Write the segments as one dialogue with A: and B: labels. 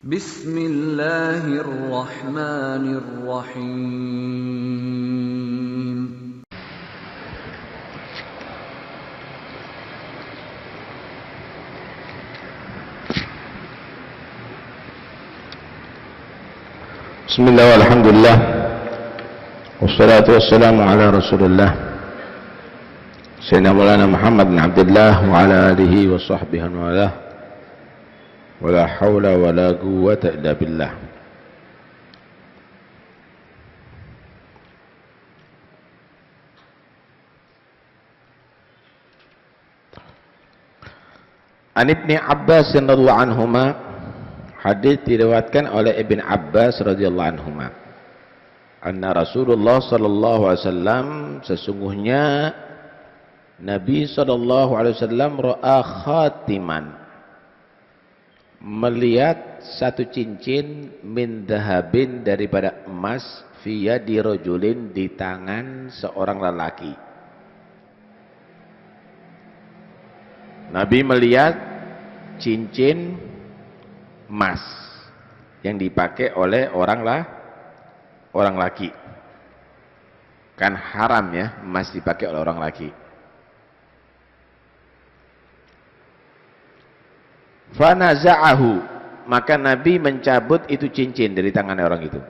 A: Bismillahirrahmanirrahim.
B: Bismillah walhamdulillah wassalatu wassalamu ala rasulillah Sayyidina Maulana Muhammad bin Abdullah wa ala alihi wa sahbihi wa ala wa la hawla wa la quwwata illa billah. An Ibni Abbas radhiyallahu anhuma, hadis diriwayatkan oleh Ibn Abbas radhiyallahu anhuma, anna Rasulullah sallallahu alaihi wasallam, sesungguhnya Nabi sallallahu alaihi wasallam ra'a khatiman, melihat satu cincin min dhahabin, daripada emas, fi yadi rajulin, di tangan seorang lelaki. Nabi melihat cincin emas yang dipakai oleh orang laki. Kan haram ya emas dipakai oleh orang laki. Fanaza'ahu, maka Nabi mencabut itu cincin dari tangan orang itu.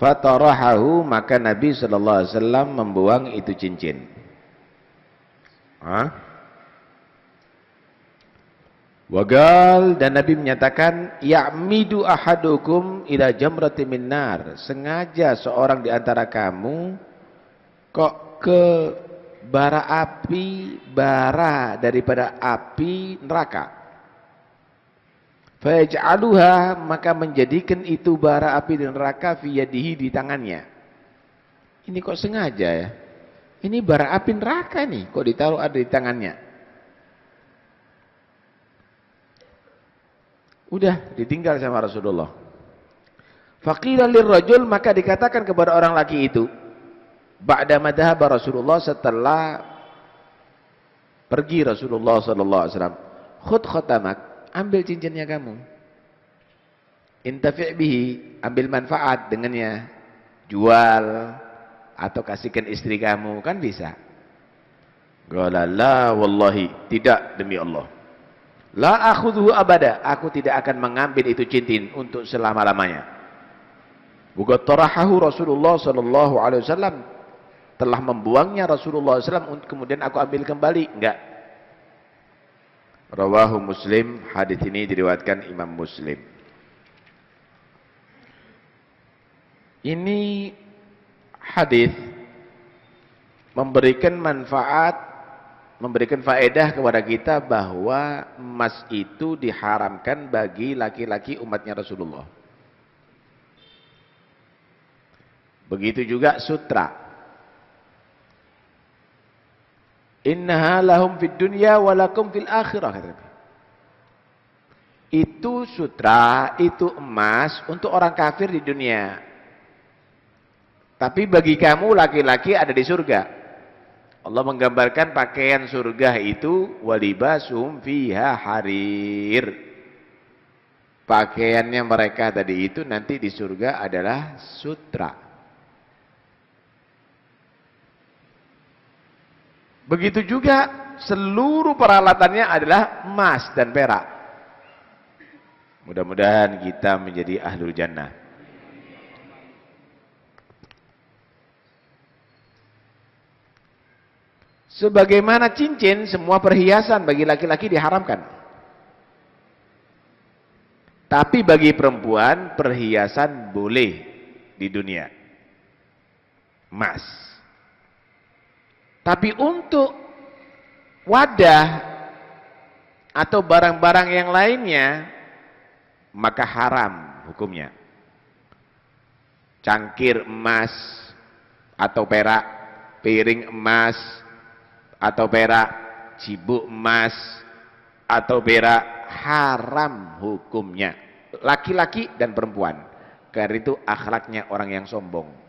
B: Fatarahahu, maka Nabi sallallahu alaihi wasallam membuang itu cincin. Wagal, dan Nabi menyatakan, ya'midu ahadukum ila jamrati min nar, sengaja seorang di antara kamu kok ke bara api, bara daripada api neraka. Fayaj'aluha, maka menjadikan itu bara api di neraka, fi yadihi, di tangannya. Ini kok sengaja ya? Ini bara api neraka nih, kok ditaruh ada di tangannya. Udah ditinggal sama Rasulullah. Faqila lirrajul, maka dikatakan kepada orang laki itu, ba'da madhaba Rasulullah, setelah pergi Rasulullah sallallahu alaihi wasallam, khud khatamak, ambil cincinnya kamu. Intafi' bihi, ambil manfaat dengannya. Jual atau kasihkan istri kamu, kan bisa. Qala la wallahi, tidak demi Allah. La akhudhu abada, aku tidak akan mengambil itu cincin untuk selama-lamanya. Bukan tarahahu Rasulullah sallallahu alaihi wasallam, telah membuangnya Rasulullah SAW, kemudian aku ambil kembali, enggak. Rawahu Muslim, hadis ini diriwayatkan Imam Muslim. Ini hadis memberikan manfaat, memberikan faedah kepada kita bahwa emas itu diharamkan bagi laki-laki umatnya Rasulullah. Begitu juga sutra. Innaha lahum fid dunya wa lakum fil akhirah, kata Nabi. Itu sutra, itu emas untuk orang kafir di dunia. Tapi bagi kamu laki-laki ada di surga. Allah menggambarkan pakaian surga itu, walibasum fiha harir. Pakaiannya mereka tadi itu nanti di surga adalah sutra. Begitu juga seluruh peralatannya adalah emas dan perak. Mudah-mudahan kita menjadi ahlul jannah. Sebagaimana cincin, semua perhiasan bagi laki-laki diharamkan. Tapi bagi perempuan, perhiasan boleh di dunia. Emas. Tapi untuk wadah atau barang-barang yang lainnya, maka haram hukumnya. Cangkir emas atau perak, piring emas atau perak, cibuk emas atau perak, haram hukumnya. Laki-laki dan perempuan. Karena itu akhlaknya orang yang sombong.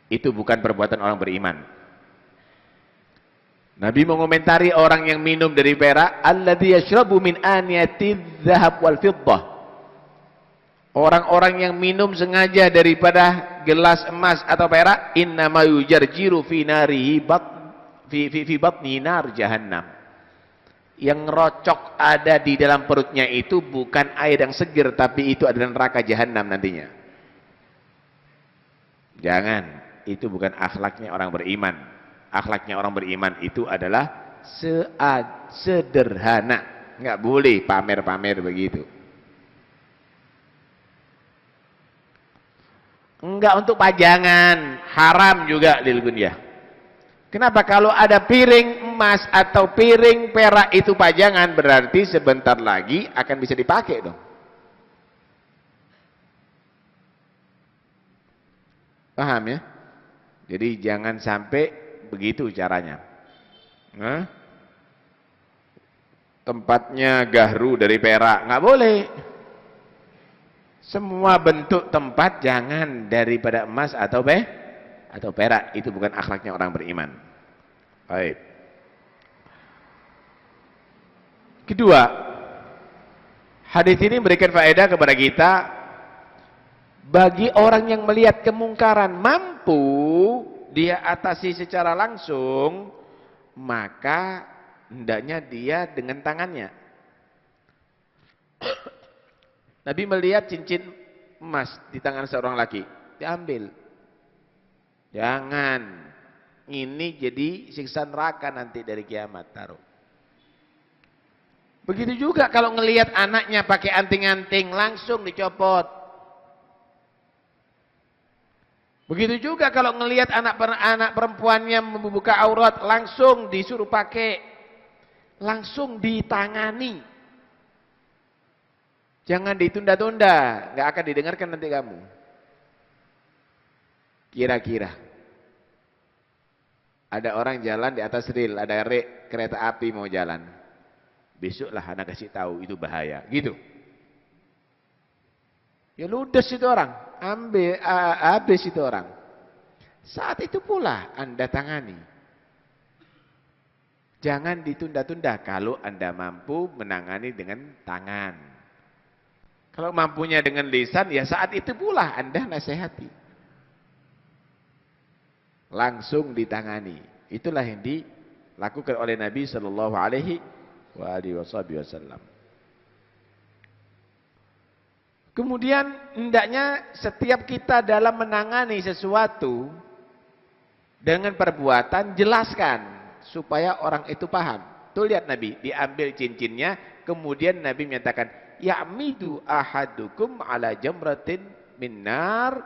B: Itu bukan perbuatan orang beriman. Nabi mengomentari orang yang minum dari perak, alladzi yashrabu min aniyatiz dzahab wal fiddah. Orang-orang yang minum sengaja daripada gelas emas atau perak, innama yujarjiru fi narihi fi batni nar jahannam. Yang rocok ada di dalam perutnya itu bukan air yang seger, tapi itu adalah neraka jahanam nantinya. Jangan, itu bukan akhlaknya orang beriman. Akhlaknya orang beriman itu adalah sederhana. Nggak boleh pamer-pamer begitu. Enggak untuk pajangan, haram juga lil gunyah. Kenapa? Kalau ada piring emas atau piring perak itu pajangan, berarti sebentar lagi akan bisa dipakai dong. Paham ya? Jadi jangan sampai begitu caranya. Nah, tempatnya gahru dari perak, nggak boleh. Semua bentuk tempat jangan daripada emas atau perak. Itu bukan akhlaknya orang beriman. Baik. Kedua, hadis ini memberikan faedah kepada kita, bagi orang yang melihat kemungkaran mampu dia atasi secara langsung, maka hendaknya dia dengan tangannya. Nabi melihat cincin emas di tangan seorang laki, diambil. Jangan, ini jadi siksa neraka nanti dari kiamat, taruh. Begitu juga kalau ngelihat anaknya pakai anting-anting, langsung dicopot. Begitu juga kalau ngelihat anak perempuannya membuka aurat, langsung disuruh pakai, langsung ditangani. Jangan ditunda-tunda, nggak akan didengarkan nanti kamu. Kira-kira ada orang jalan di atas rel, ada kereta api mau jalan. Besoklah anak kasih tahu itu bahaya, gitu. Ya ludes itu orang, habis itu orang. Saat itu pula Anda tangani. Jangan ditunda-tunda kalau Anda mampu menangani dengan tangan. Kalau mampunya dengan lisan, ya saat itu pula Anda nasihati. Langsung ditangani. Itulah yang dilakukan oleh Nabi Shallallahu Alaihi Wasallam. Kemudian hendaknya setiap kita dalam menangani sesuatu dengan perbuatan, jelaskan supaya orang itu paham. Tuh lihat Nabi, diambil cincinnya, kemudian Nabi menyatakan, ya'midu ahadukum ala jamratin min nar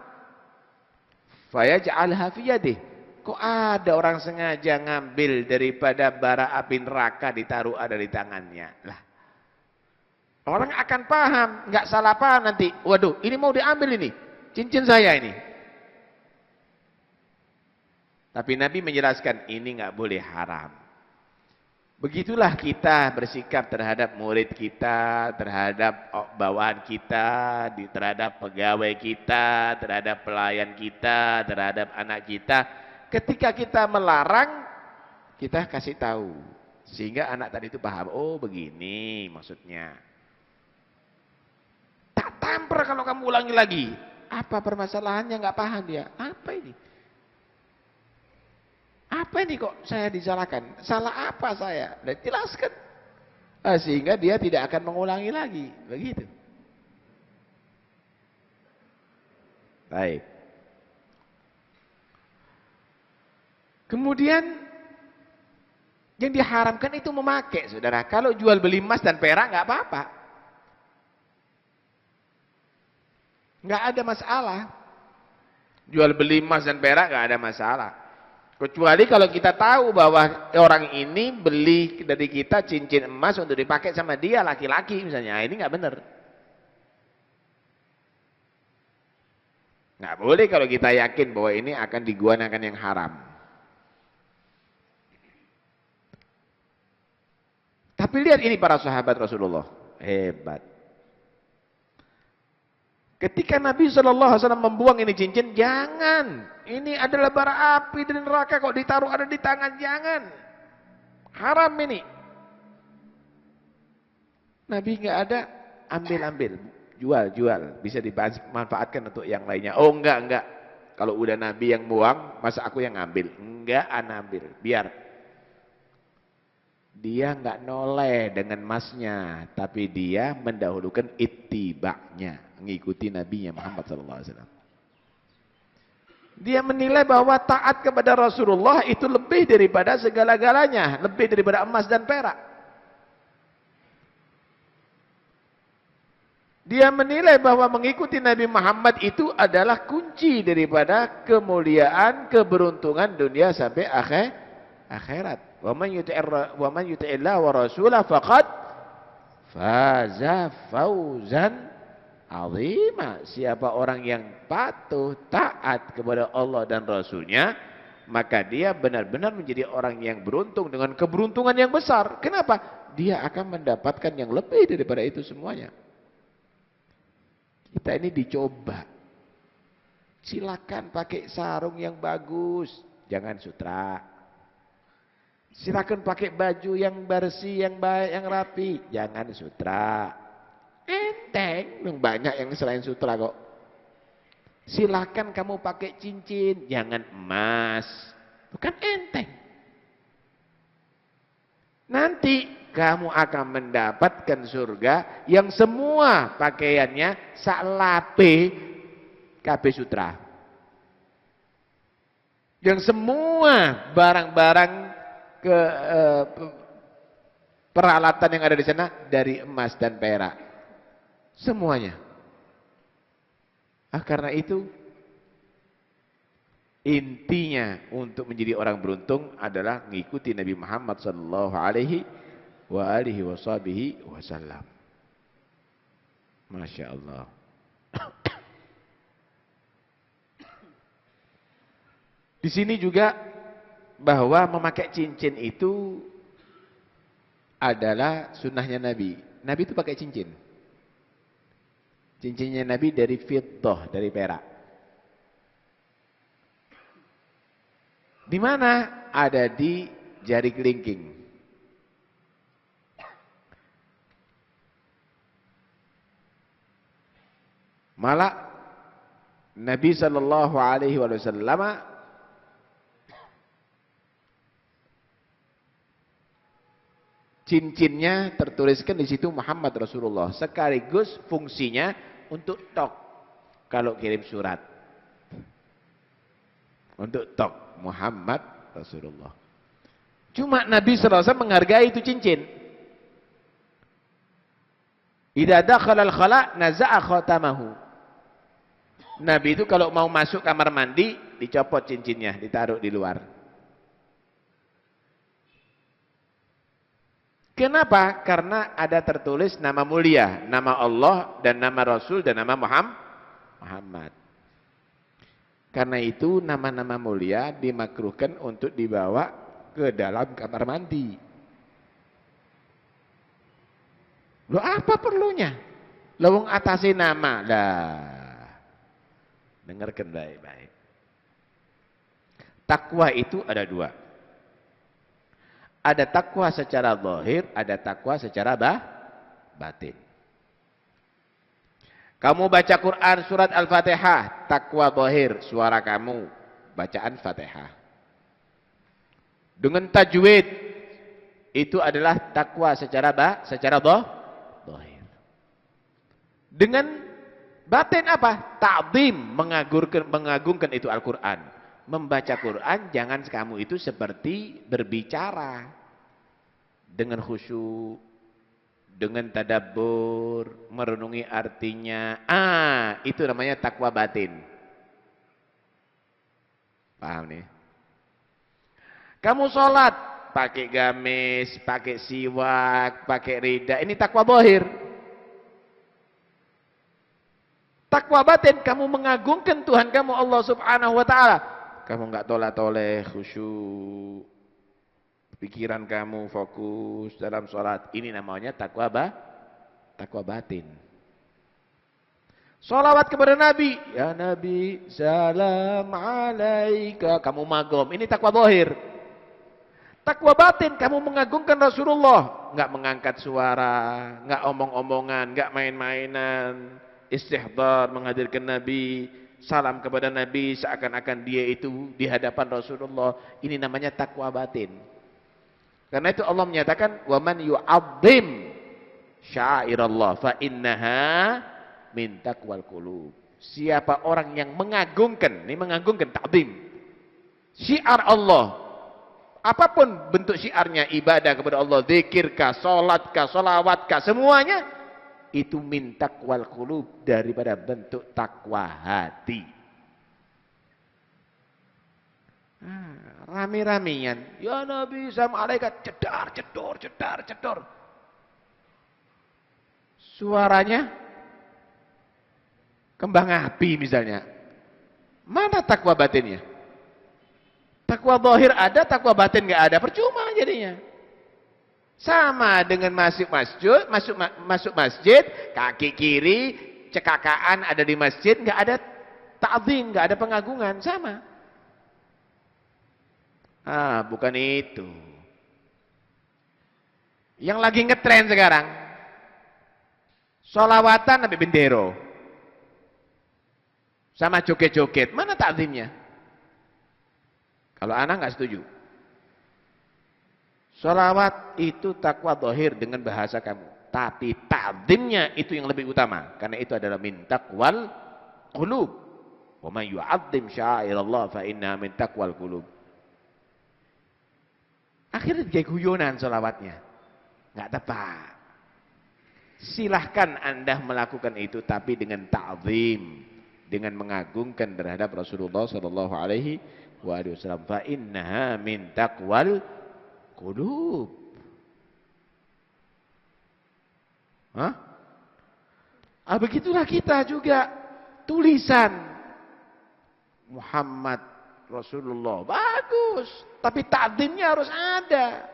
B: fayaj'alha fi yadihi. Kok ada orang sengaja ngambil daripada bara api neraka, ditaruh ada di tangannya. Lah, orang akan paham, nggak salah paham nanti. Waduh, ini mau diambil ini, cincin saya ini. Tapi Nabi menjelaskan, ini nggak boleh, haram. Begitulah kita bersikap terhadap murid kita, terhadap bawahan kita, terhadap pegawai kita, terhadap pelayan kita, terhadap anak kita. Ketika kita melarang, kita kasih tahu. Sehingga anak tadi itu paham, oh begini maksudnya. Tak tampar kalau kamu ulangi lagi. Apa permasalahannya, nggak paham dia. Apa ini? Apa ini kok saya disalahkan? Salah apa saya? Dan jelaskan. Sehingga dia tidak akan mengulangi lagi. Begitu. Baik. Kemudian yang diharamkan itu memakai, saudara. Kalau jual beli emas dan perak nggak apa-apa. Nggak ada masalah. Jual beli emas dan perak nggak ada masalah. Kecuali kalau kita tahu bahwa orang ini beli dari kita cincin emas untuk dipakai sama dia, laki-laki misalnya, ini nggak benar. Nggak boleh kalau kita yakin bahwa ini akan digunakan yang haram. Tapi lihat ini para sahabat Rasulullah, hebat. Ketika Nabi SAW membuang ini cincin, jangan. Ini adalah bara api dari neraka kok ditaruh ada di tangan, jangan. Haram ini. Nabi nggak ada, ambil, jual, bisa dimanfaatkan untuk yang lainnya. Oh enggak. Kalau udah Nabi yang buang, masa aku yang ngambil? Enggak, ana ambil. Biar dia nggak noleh dengan masnya, tapi dia mendahulukan ittiba'nya, mengikuti Nabinya Muhammad SAW. Dia menilai bahwa taat kepada Rasulullah itu lebih daripada segala-galanya, lebih daripada emas dan perak. Dia menilai bahwa mengikuti Nabi Muhammad itu adalah kunci daripada kemuliaan, keberuntungan dunia sampai akhirat. Wa man yuti'illah wa rasulah faqad faza fawzan azima. Siapa orang yang patuh taat kepada Allah dan Rasulnya, maka dia benar-benar menjadi orang yang beruntung dengan keberuntungan yang besar. Kenapa? Dia akan mendapatkan yang lebih daripada itu semuanya. Kita ini dicoba. Silakan pakai sarung yang bagus, jangan sutra. Silakan pakai baju yang bersih, yang baik, yang rapi, jangan sutra. Enteng, banyak yang selain sutra kok. Silakan kamu pakai cincin, jangan emas. Bukan enteng. Nanti kamu akan mendapatkan surga yang semua pakaiannya salape KB sutra. Yang semua barang-barang peralatan yang ada di sana dari emas dan perak. Semuanya. Karena itu intinya untuk menjadi orang beruntung adalah mengikuti Nabi Muhammad sallallahu alaihi wasallam. Masya Allah. Di sini juga bahwa memakai cincin itu adalah sunnahnya Nabi. Nabi itu pakai cincin. Cincinnya Nabi dari fiddah, dari perak. Di mana? Ada di jari kelingking. Malah Nabi sallallahu alaihi wasallam cincinnya tertuliskan di situ Muhammad Rasulullah, sekaligus fungsinya untuk tok kalau kirim surat. Untuk tok Muhammad Rasulullah. Cuma Nabi SAW menghargai itu cincin. Idza dakhala al-khala naza'a khatamahu. Nabi itu kalau mau masuk kamar mandi dicopot cincinnya, ditaruh di luar. Kenapa? Karena ada tertulis nama mulia, nama Allah dan nama Rasul dan nama Muhammad. Karena itu nama-nama mulia dimakruhkan untuk dibawa ke dalam kamar mandi. Loh apa perlunya? Lawang atasi nama lah. Dengarkan baik-baik. Takwa itu ada dua. Ada takwa secara zahir, ada takwa secara batin. Kamu baca Quran surat Al-Fatihah, takwa zahir, suara kamu, bacaan Fatihah. Dengan tajwid, itu adalah takwa secara zahir. Dengan batin apa? Ta'zim, mengagungkan itu Al-Quran. Membaca Quran, jangan kamu itu seperti berbicara. Dengan khusyuk, dengan tadabbur, merenungi artinya. Itu namanya takwa batin. Paham nih? Kamu sholat, pakai gamis, pakai siwak, pakai rida. Ini takwa zahir. Takwa batin, kamu mengagungkan Tuhan kamu Allah Subhanahu wa Ta'ala. Kamu nggak toleh-toleh, khusyuk. Pikiran kamu fokus dalam sholat. Ini namanya takwa batin. Sholawat kepada Nabi. Ya Nabi, salam alaika. Kamu magom. Ini takwa zahir. Takwa batin, kamu mengagungkan Rasulullah. Nggak mengangkat suara, nggak omong-omongan, nggak main-mainan. Istihdar, menghadirkan Nabi, salam kepada Nabi seakan-akan dia itu di hadapan Rasulullah. Ini namanya takwa batin. Karena itu Allah menyatakan, وَمَنْ يُعَظِّمْ شَعَائِرَاللَّهِ فَإِنَّهَا مِنْ تَقْوَى الْقُلُوبِ. Siapa orang yang mengagungkan, ini mengagungkan, ta'zim, syiar Allah, apapun bentuk syiarnya, ibadah kepada Allah, zikirkah, sholatkah, sholawatkah, semuanya itu min taqwal qulub, daripada bentuk takwa hati. Rame-ramian, ya Nabi sama malaikat, cedar, cedor, cedar, cedor. Suaranya kembang api misalnya. Mana takwa batinnya? Takwa zahir ada, takwa batin nggak ada, percuma jadinya. Sama dengan masuk masjid, kaki kiri cekakaan ada di masjid, nggak ada ta'zim, nggak ada pengagungan, sama. Bukan itu. Yang lagi ngetren sekarang, sholawatan Nabi Bendero, sama joget-joget, mana ta'zimnya? Kalau anak nggak setuju. Sholawat itu takwa zahir dengan bahasa kamu, tapi ta'zimnya itu yang lebih utama, karena itu adalah min taqwal qulub. Wa man yu'azzim sya'airallah fa innaha min taqwal qulub. Akhirnya kayak guyonan sholawatnya, nggak tepat. Silahkan Anda melakukan itu, tapi dengan ta'zim, dengan mengagungkan terhadap Rasulullah sallallahu alaihi wasallam. Fa innaha min taqwal qulub. Begitulah kita juga, tulisan Muhammad Rasulullah bagus, tapi ta'zimnya harus ada.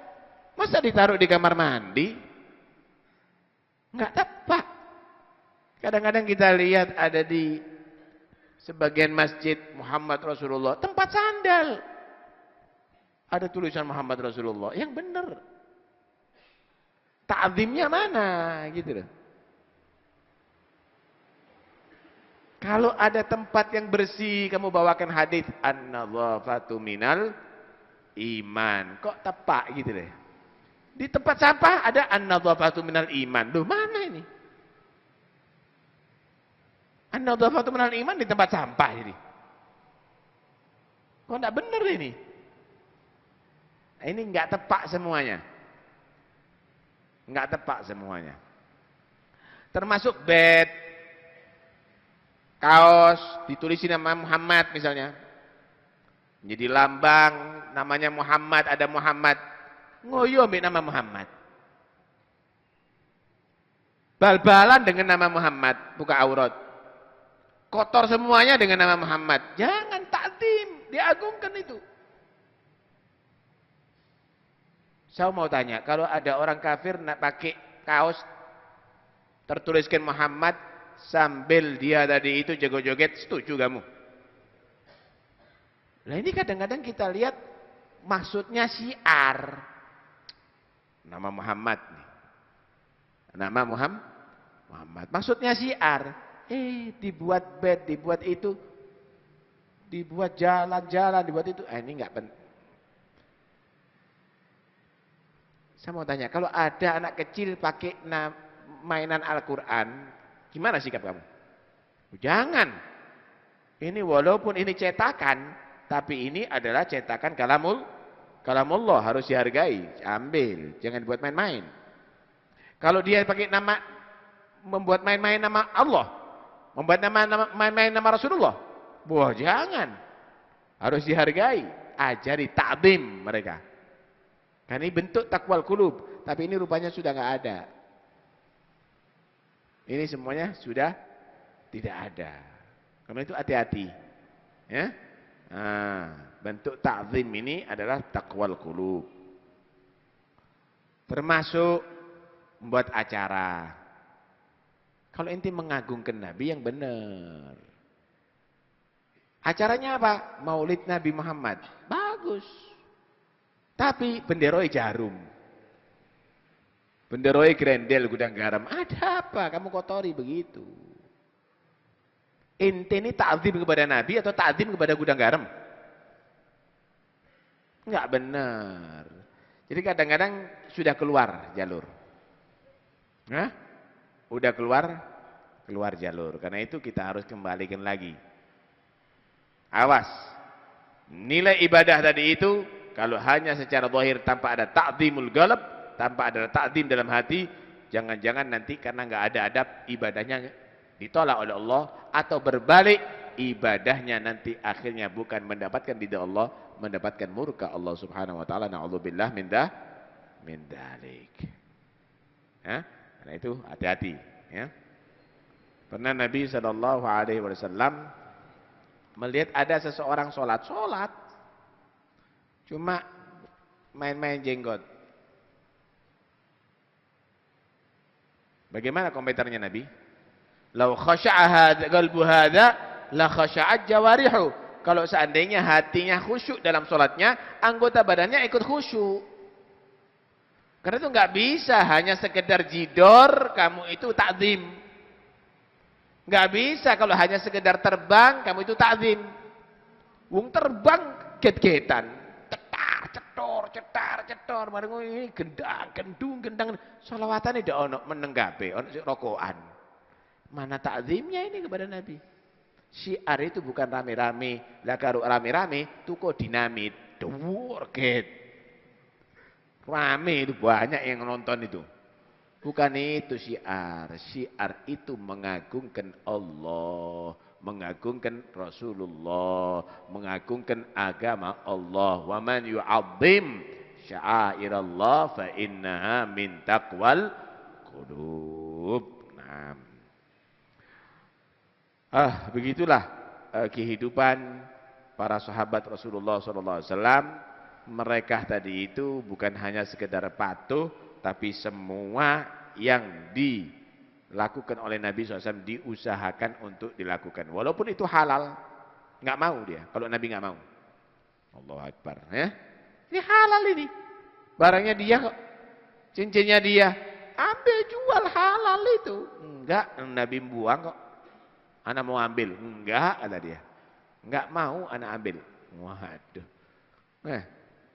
B: Masa ditaruh di kamar mandi? Enggak tepat. Kadang-kadang kita lihat ada di sebagian masjid Muhammad Rasulullah, tempat sandal, ada tulisan Muhammad Rasulullah, yang benar. Ta'zimnya mana gitu loh. Kalau ada tempat yang bersih, kamu bawakan hadis an-nadhafatu minal iman, kok tepak gitu deh. Di tempat sampah ada an-nadhafatu minal iman. Duh, mana ini? An-nadhafatu minal iman di tempat sampah ini. Kok enggak benar ini? Ini enggak tepak semuanya. Enggak tepak semuanya. Termasuk bed, kaos ditulisin nama Muhammad misalnya, jadi lambang namanya Muhammad, ada Muhammad, ngoyo ambil nama Muhammad, bal-balan dengan nama Muhammad, buka aurat, kotor semuanya dengan nama Muhammad. Jangan ta'zim, diagungkan itu. Saya mau tanya, kalau ada orang kafir nak pakai kaos tertuliskan Muhammad sambil dia tadi itu joget-joget, setuju kamu? Nah ini kadang-kadang kita lihat maksudnya syiar. Nama Muhammad nih. Nama Muhammad. Maksudnya syiar. Dibuat bed, dibuat itu, dibuat jalan-jalan, dibuat itu. Ini enggak penting. Saya mau tanya, kalau ada anak kecil pakai mainan Al-Quran, gimana sikap kamu? Jangan. Ini walaupun ini cetakan, tapi ini adalah cetakan kalamullah, harus dihargai. Ambil, jangan buat main-main. Kalau dia pakai nama, membuat main-main nama Allah, membuat main-main nama Rasulullah, wah jangan. Harus dihargai, ajari ta'zim mereka. Karena ini bentuk takwal qulub, tapi ini rupanya sudah nggak ada. Ini semuanya sudah tidak ada. Karena itu hati-hati. Ya. Bentuk ta'zim ini adalah takwal qulub. Termasuk membuat acara. Kalau inti mengagungkan Nabi yang benar. Acaranya apa? Maulid Nabi Muhammad. Bagus. Tapi benderoi jarum. Benderoi grendel gudang garam. Ada apa? Kamu kotori begitu. Ente ini ta'zim kepada Nabi atau ta'zim kepada gudang garam? Enggak benar. Jadi kadang-kadang sudah keluar jalur. Hah? Udah keluar jalur. Karena itu kita harus kembalikan lagi. Awas. Nilai ibadah tadi itu kalau hanya secara zahir tanpa ada ta'zimul qalb, tanpa ada ta'zim dalam hati, jangan-jangan nanti karena enggak ada adab ibadahnya ditolak oleh Allah, atau berbalik ibadahnya nanti akhirnya bukan mendapatkan ridha Allah, mendapatkan murka Allah Subhanahu wa taala. Na'udzubillah min dzalik. Ya, karena itu hati-hati ya. Pernah Nabi sallallahu alaihi wasallam melihat ada seseorang salat cuma main-main jenggot. Bagaimana komentarnya Nabi? Lau khasya'a qalbu hadza la khasha'at jawarihu. Kalau seandainya hatinya khusyuk dalam salatnya, anggota badannya ikut khusyuk. Karena itu enggak bisa hanya sekedar jidor kamu itu takzim. Enggak bisa kalau hanya sekedar terbang kamu itu takzim. Wong terbang get-getan. Cetar, bareng ini gendang. Sholawatane ndak ono menenggape, ono sik rokokan. Mana takzimnya ini kepada Nabi? Syiar itu bukan rame-rame. Lah karo rame-rame tuku dinamit. Dhuwur get. Rame itu banyak yang nonton itu. Bukan itu syiar. Syiar itu mengagungkan Allah, mengagungkan Rasulullah, mengagungkan agama Allah. Wa man yu'azzim sya'airallah fa innaha min taqwal qulub. Begitulah kehidupan para sahabat Rasulullah SAW. Mereka tadi itu bukan hanya sekedar patuh, tapi semua yang dilakukan oleh Nabi SAW diusahakan untuk dilakukan. Walaupun itu halal, nggak mau dia. Kalau Nabi nggak mau, Allahu Akbar. Ya, ini halal ini, barangnya dia kok, cincinnya dia, ambil jual halal itu. Enggak, Nabi buang kok. Anak mau ambil, enggak kata dia. Enggak mau anak ambil. Waduh.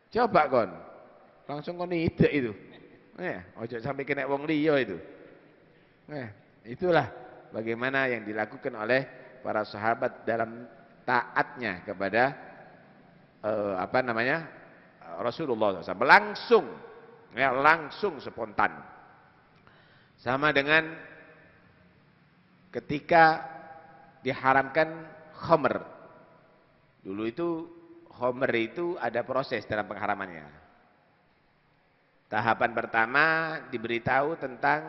B: Coba kon. Langsung kon ide itu. Ojo sampai kena wong liya itu. Itulah bagaimana yang dilakukan oleh para sahabat dalam taatnya kepada Rasulullah SAW. Langsung spontan. Sama dengan ketika diharamkan khamr. Dulu itu khamr itu ada proses dalam pengharamannya. Tahapan pertama diberitahu tentang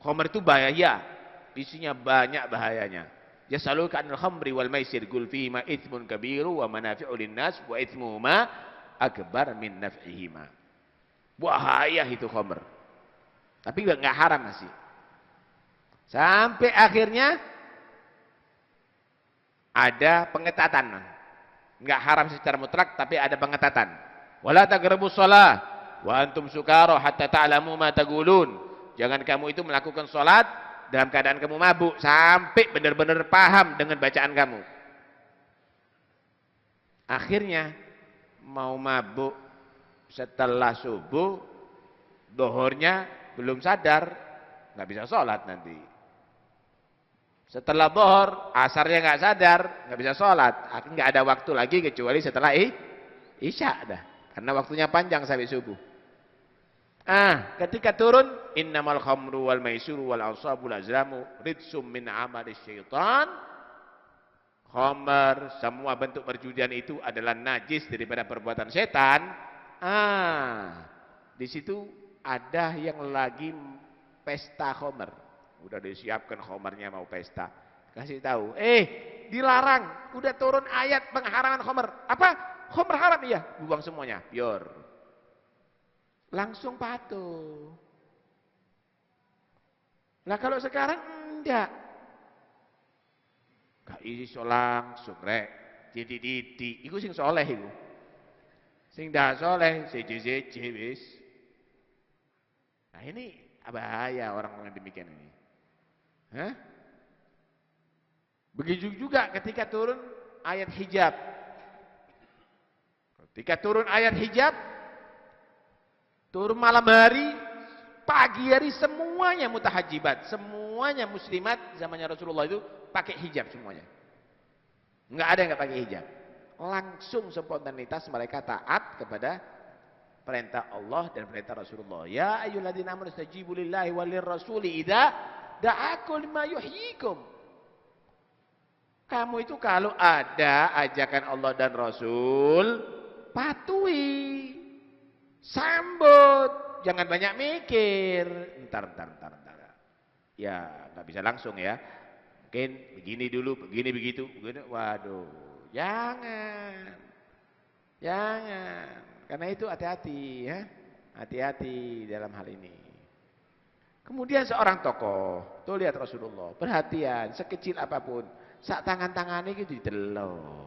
B: khamr itu bahaya, isinya banyak bahayanya. Yasaluka 'anil khamri wal maisir qul fihima itsmun kabiru wa manafi'u lin-nas wa itsmuhuma akbar min naf'ihima. Bahaya itu khamr. Tapi enggak haram masih. Sampai akhirnya ada pengetatan. Enggak haram secara mutlak tapi ada pengetatan. Wala taqrabus shalah wa antum sukara hatta ta'lamu ma taqulun. Jangan kamu itu melakukan salat dalam keadaan kamu mabuk sampai benar-benar paham dengan bacaan kamu. Akhirnya mau mabuk setelah subuh, dohornya belum sadar, enggak bisa salat nanti. Setelah zuhur, asarnya nggak sadar, nggak bisa sholat. Nggak ada waktu lagi kecuali setelah isya dah. Karena waktunya panjang sampai subuh. Ketika turun, innamal khamru wal maisuru wal ansabu wal azlamu ridsum min amali syaitan. Khamr, semua bentuk perjudian itu adalah najis daripada perbuatan setan. Di situ ada yang lagi pesta khamr. Udah disiapkan khamrnya mau pesta. Kasih tahu, dilarang. Udah turun ayat pengharaman khamr. Apa? Khamr haram iya. Buang semuanya, biar. Langsung patuh. Nah kalau sekarang enggak. Gak iso langsung rek. Jadi iku sing soleh iku. Sing dah soleh, siji-siji wis. Nah ini bahaya orang-orang demikian ini. Hah? Begitu juga ketika turun ayat hijab. Ketika turun ayat hijab, turun malam hari, pagi hari semuanya mutahajibat, semuanya muslimat zamannya Rasulullah itu pakai hijab semuanya. Enggak ada yang enggak pakai hijab. Langsung spontanitas mereka taat kepada perintah Allah dan perintah Rasulullah. Ya ayyuhalladzina amanu istajibu lillahi walir rasuli idza da'akum lima yuhyikum. Kamu itu kalau ada ajakan Allah dan Rasul, patuhi, sambut, jangan banyak mikir. Entar. Ya, nggak bisa langsung ya. Mungkin begini dulu, begini begitu. Waduh, jangan. Karena itu hati-hati ya. Hati-hati dalam hal ini. Kemudian seorang tokoh, tuh lihat Rasulullah, perhatian sekecil apapun, sak tangan-tangannya gitu didelok.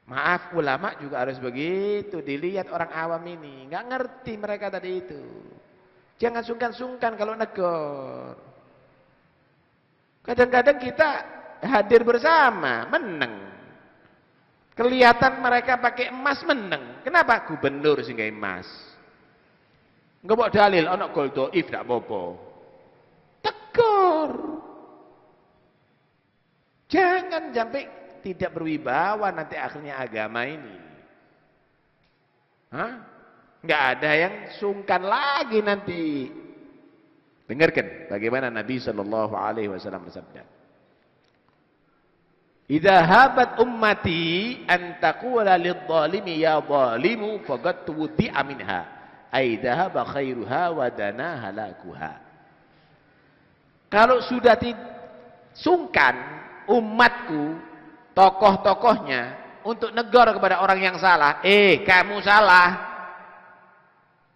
B: Maaf, ulama juga harus begitu, dilihat orang awam ini, nggak ngerti mereka tadi itu. Jangan sungkan-sungkan kalau negor. Kadang-kadang kita hadir bersama, menang. Kelihatan mereka pakai emas, menang. Kenapa? Gubernur sehingga emas. Enggak bawa dalil, anak gol doif tak apa-apa. Tegur. Jangan sampai tidak berwibawa nanti akhirnya agama ini. Hah? Enggak ada yang sungkan lagi nanti. Dengarkan bagaimana Nabi sallallahu alaihi wasallam bersabda. Idza habat ummati an taqula lidh-dhalimi ya dhalimu faqad tuwdi'a minha ay dhahaba khairuha wa dana halakuha. Kalau sudah sungkan umatku, tokoh-tokohnya untuk negur kepada orang yang salah, kamu salah.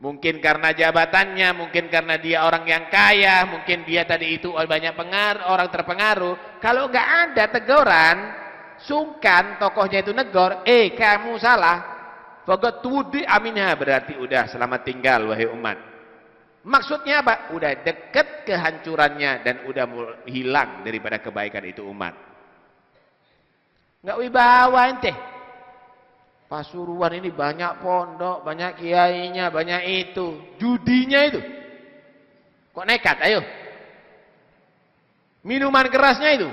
B: Mungkin karena jabatannya, mungkin karena dia orang yang kaya, mungkin dia tadi itu banyak pengaruh, orang terpengaruh. Kalau nggak ada teguran, sungkan tokohnya itu negor, kamu salah. Faqad tuwdi'a minha, berarti udah selamat tinggal wahai umat. Maksudnya apa? Udah dekat kehancurannya dan udah hilang daripada kebaikan itu umat. Nggak wibawa ente. Pasuruan ini banyak pondok, banyak kiainya, banyak itu. Judinya itu. Kok nekat? Ayo. Minuman kerasnya itu.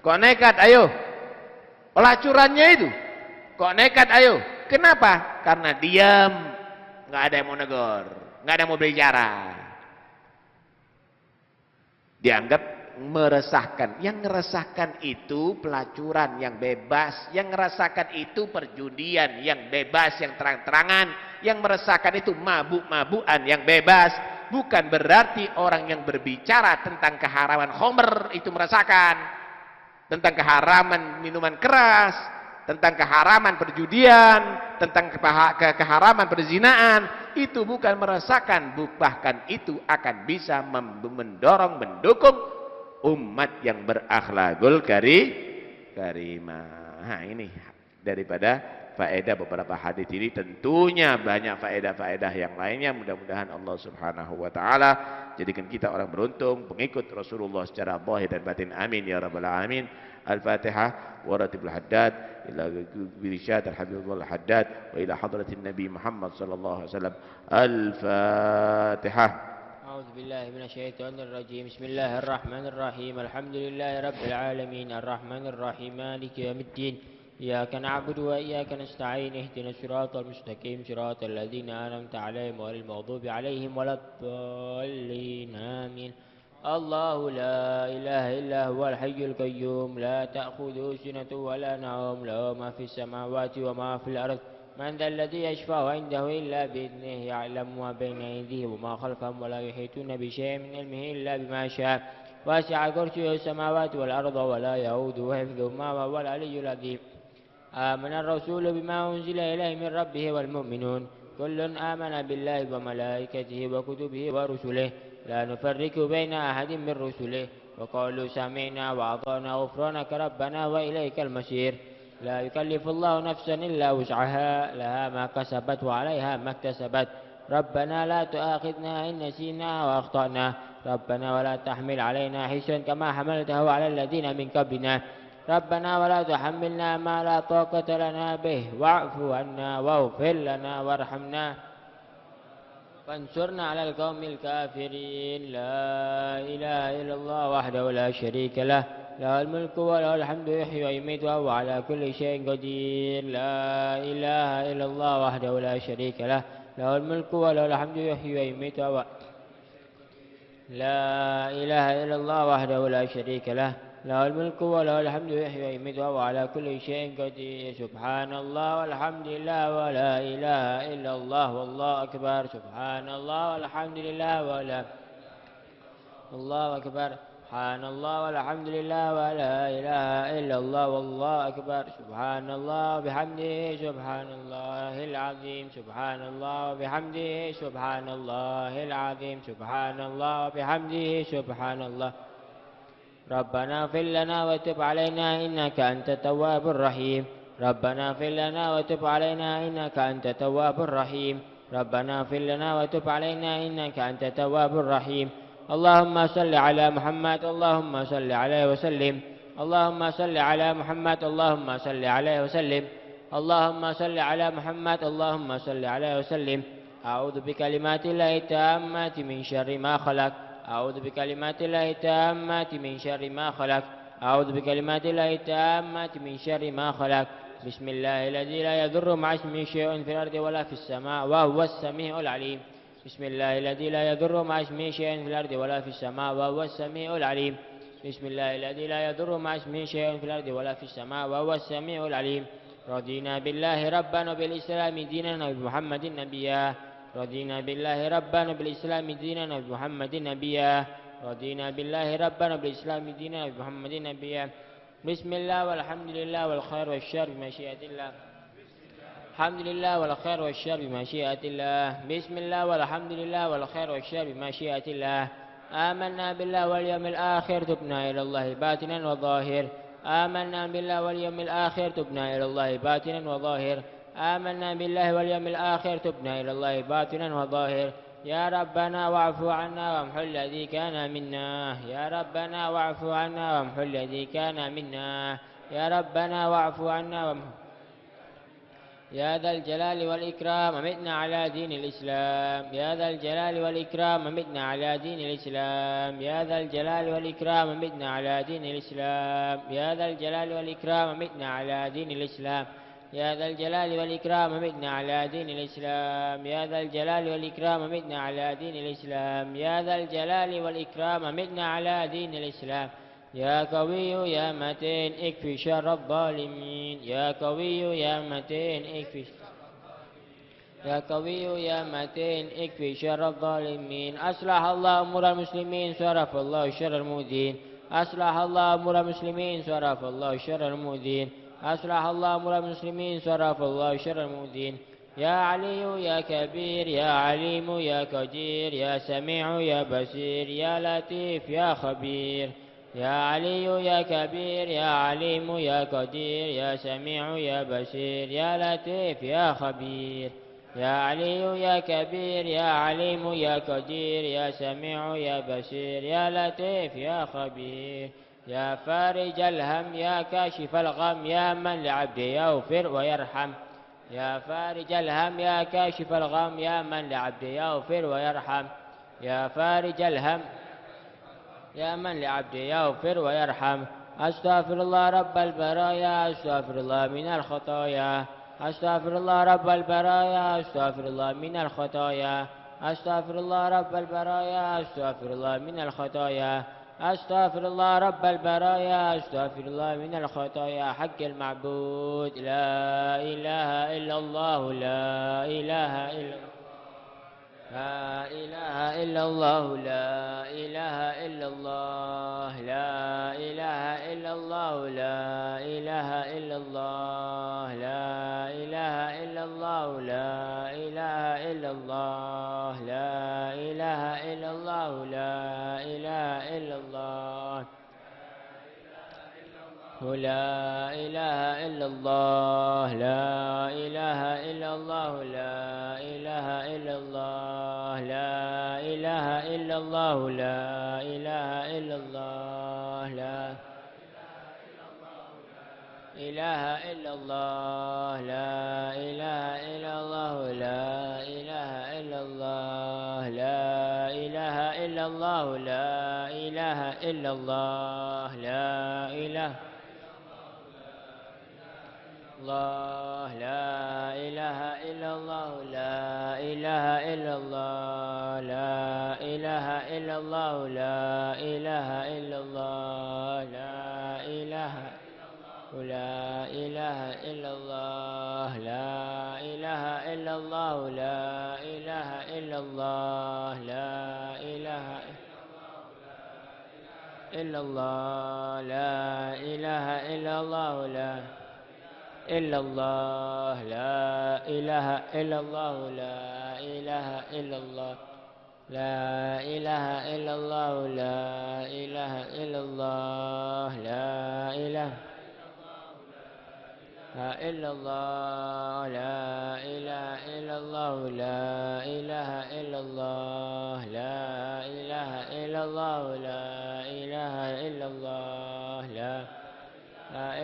B: Kok nekat? Ayo. Pelacurannya itu. Kok nekat? Ayo. Kenapa? Karena diam. Nggak ada yang mau negor. Nggak ada yang mau berbicara. Dianggap meresahkan. Yang meresahkan itu pelacuran yang bebas, yang meresahkan itu perjudian yang bebas, yang terang-terangan, yang meresahkan itu mabuk-mabukan yang bebas. Bukan berarti orang yang berbicara tentang keharaman khamr itu meresahkan, tentang keharaman minuman keras, tentang keharaman perjudian, tentang keharaman perzinaan, itu bukan meresahkan, bahkan itu akan bisa mendorong, mendukung umat yang berakhlakul karimah. Nah, ini daripada faedah beberapa hadis ini, tentunya banyak faedah-faedah yang lainnya. Mudah-mudahan Allah Subhanahu wa taala jadikan kita orang beruntung, pengikut Rasulullah secara zahir dan batin. Amin ya rabbal alamin. Al-Fatihah wa ratibul haddad ila birsyad al-habibullah haddad wa ila hadratin Nabi Muhammad sallallahu alaihi wasallam. Al-Fatihah.
A: أعوذ بالله من الشيطان الرجيم بسم الله الرحمن الرحيم الحمد لله رب العالمين الرحمن الرحيم مالك يوم الدين إياك نعبد وإياك نستعين اهدنا الصراط المستقيم صراط الذين أنعمت عليهم غير المغضوب عليهم ولا الضالين آمين الله لا إله إلا هو الحي القيوم لا تأخذه سنة ولا نوم له ما في السماوات وما في الأرض من ذا الذي يشفع عنده إلا بإذنه يعلم ما بين أيديهم وما خلفهم ولا يحيطون بشيء من علمه إلا بما شاء واسع كرسيه السماوات والأرض ولا يؤوده حفظهما وهو العلي العظيم آمن الرسول بما أنزل إليه من ربه والمؤمنون كل آمن بالله وملائكته وكتبه ورسله لا نفرق بين أحد من رسله وقالوا سمعنا وأطعنا غفرانك ربنا وإليك المصير لا يكلف الله نفسا إلا وسعها لها ما كسبت وعليها ما اكتسبت ربنا لا تؤاخذنا إن نسينا وأخطأنا ربنا ولا تحمل علينا حسا كما حملته على الذين من قبلنا ربنا ولا تحملنا ما لا طاقة لنا به واعف عنا واغفر لنا وارحمنا فانصرنا على القوم الكافرين لا إله إلا الله وحده لا شريك له له الملك وله الحمد يحيي ويميت وهو على كل شيء قدير لا إله إلا الله وحده لا شريك له له الملك وله الحمد يحيي ويميت وهو لا إله إلا الله وحده لا شريك له له الملك وله الحمد يحيي ويميت وهو على كل شيء قدير سبحان الله والحمد لله ولا إله إلا الله والله أكبر سبحان الله والحمد لله ولا الله أكبر سبحان الله والحمد لله ولا إله إلا الله والله أكبر سبحان الله وبحمده سبحان الله العظيم سبحان الله وبحمده سبحان الله العظيم سبحان الله وبحمده سبحان الله ربنا اغفر لنا وتب علينا إنك أنت التواب الرحيم ربنا اغفر لنا وتب علينا إنك أنت التواب الرحيم ربنا اغفر لنا وتب علينا إنك أنت التواب الرحيم اللهم صل على محمد اللهم صل عليه وسلم اللهم صل على محمد اللهم صل عليه وسلم اللهم صل على محمد اللهم صل عليه وسلم أعوذ بكلمات الله التامات من شر ما خلق أعوذ بكلمات الله التامات من شر ما خلق أعوذ بكلمات الله التامات من شر ما خلق بسم الله الذي لا يضر مع اسمه شيء في الأرض ولا في السماء وهو السميع العليم بسم الله الذي لا يضر مع اسمه شيء في الأرض ولا في السماء وهو السميع العليم بسم الله الذي لا يضر مع اسمه شيء في الأرض ولا في السماء وهو السميع العليم رضينا بالله ربا وبالإسلام دينا وبمحمد نبيا رضينا بالله ربا وبالإسلام دينا وبمحمد نبيا رضينا بالله ربا وبالإسلام دينا وبمحمد نبيا بسم الله والحمد لله والخير والشر بمشيئة الله الحمد لله والخير والشر بمشيئة الله بسم الله والحمد لله والخير والشر بمشيئة الله آمنا بالله واليوم الآخر تبنا إلى الله باطنا وظاهر آمنا بالله واليوم الآخر تبنا إلى الله باطنا وظاهر آمنا بالله واليوم الآخر تبنا إلى الله باطنا وظاهر يا ربنا واعف عنا وامحو الذي كان منا يا ربنا واعف عنا وامحو الذي كان منا يا ربنا واعف عنا وامحو يا ذا الجلال والإكرام أمتنا على دين الإسلام يا ذا الجلال والإكرام أمتنا على دين الإسلام يا ذا الجلال والإكرام أمتنا على دين الإسلام يا ذا الجلال والإكرام أمتنا على دين الإسلام يا ذا الجلال والإكرام أمتنا على دين الإسلام يا ذا الجلال والإكرام أمتنا على دين الإسلام يا ذا الجلال والإكرام أمتنا على دين الإسلام يا قوي يا متين اكفي شر الظالمين يا قوي يا متين اكفي يا قوي يا متين اكفي شر الظالمين أصلح الله أمور المسلمين صرف الله شر المؤذين أصلح الله أمور المسلمين صرف الله شر المؤذين أصلح الله أمور المسلمين صرف الله شر المؤذين يا علي يا كبير يا عليم يا قدير يا سميع يا بصير يا لطيف يا خبير يا علي يا كبير يا عليم يا قدير يا سميع يا بصير يا لطيف يا خبير يا علي يا كبير يا عليم يا قدير يا سميع يا بصير يا لطيف يا خبير يا فارج الهم يا كاشف الغم يا من لعبده يغفر ويرحم يا فارج الهم يا كاشف الغم يا من لعبده يغفر ويرحم يا فارج الهم يا من لعبده يغفر ويرحم أستغفر الله رب البرايا أستغفر الله من الخطايا أستغفر الله رب البرايا أستغفر الله من الخطايا أستغفر الله رب البرايا أستغفر الله من الخطايا أستغفر الله رب البرايا أستغفر الله من الخطايا حق المعبود لا إله إلا الله لا إله إلا الله لا إله إلا الله لا إله إلا الله لا إله إلا الله لا إله إلا الله لا إله إلا الله لا إله إلا الله لا إله إلا الله لا إله إلا الله لا إله إلا الله لا إله إلا الله لا إله إلا الله لا إله إلا الله لا إله إلا الله لا إله إلا الله لا إله إلا الله لا إله إلا الله لا إله إلا الله لا إله إلا الله لا إله الله لا إله إلا الله لا إله إلا الله لا إله إلا الله لا إله إلا الله لا إله لا إله إلا الله لا إله إلا الله لا إله إلا الله لا إله إلا الله لا إله إلا الله لا إلا الله لا إله إلا الله لا إله إلا الله لا إله إلا الله لا إله إلا الله لا إله إلا الله لا إله إلا الله لا إله إلا الله لا إله إلا الله لا إله إلا الله لا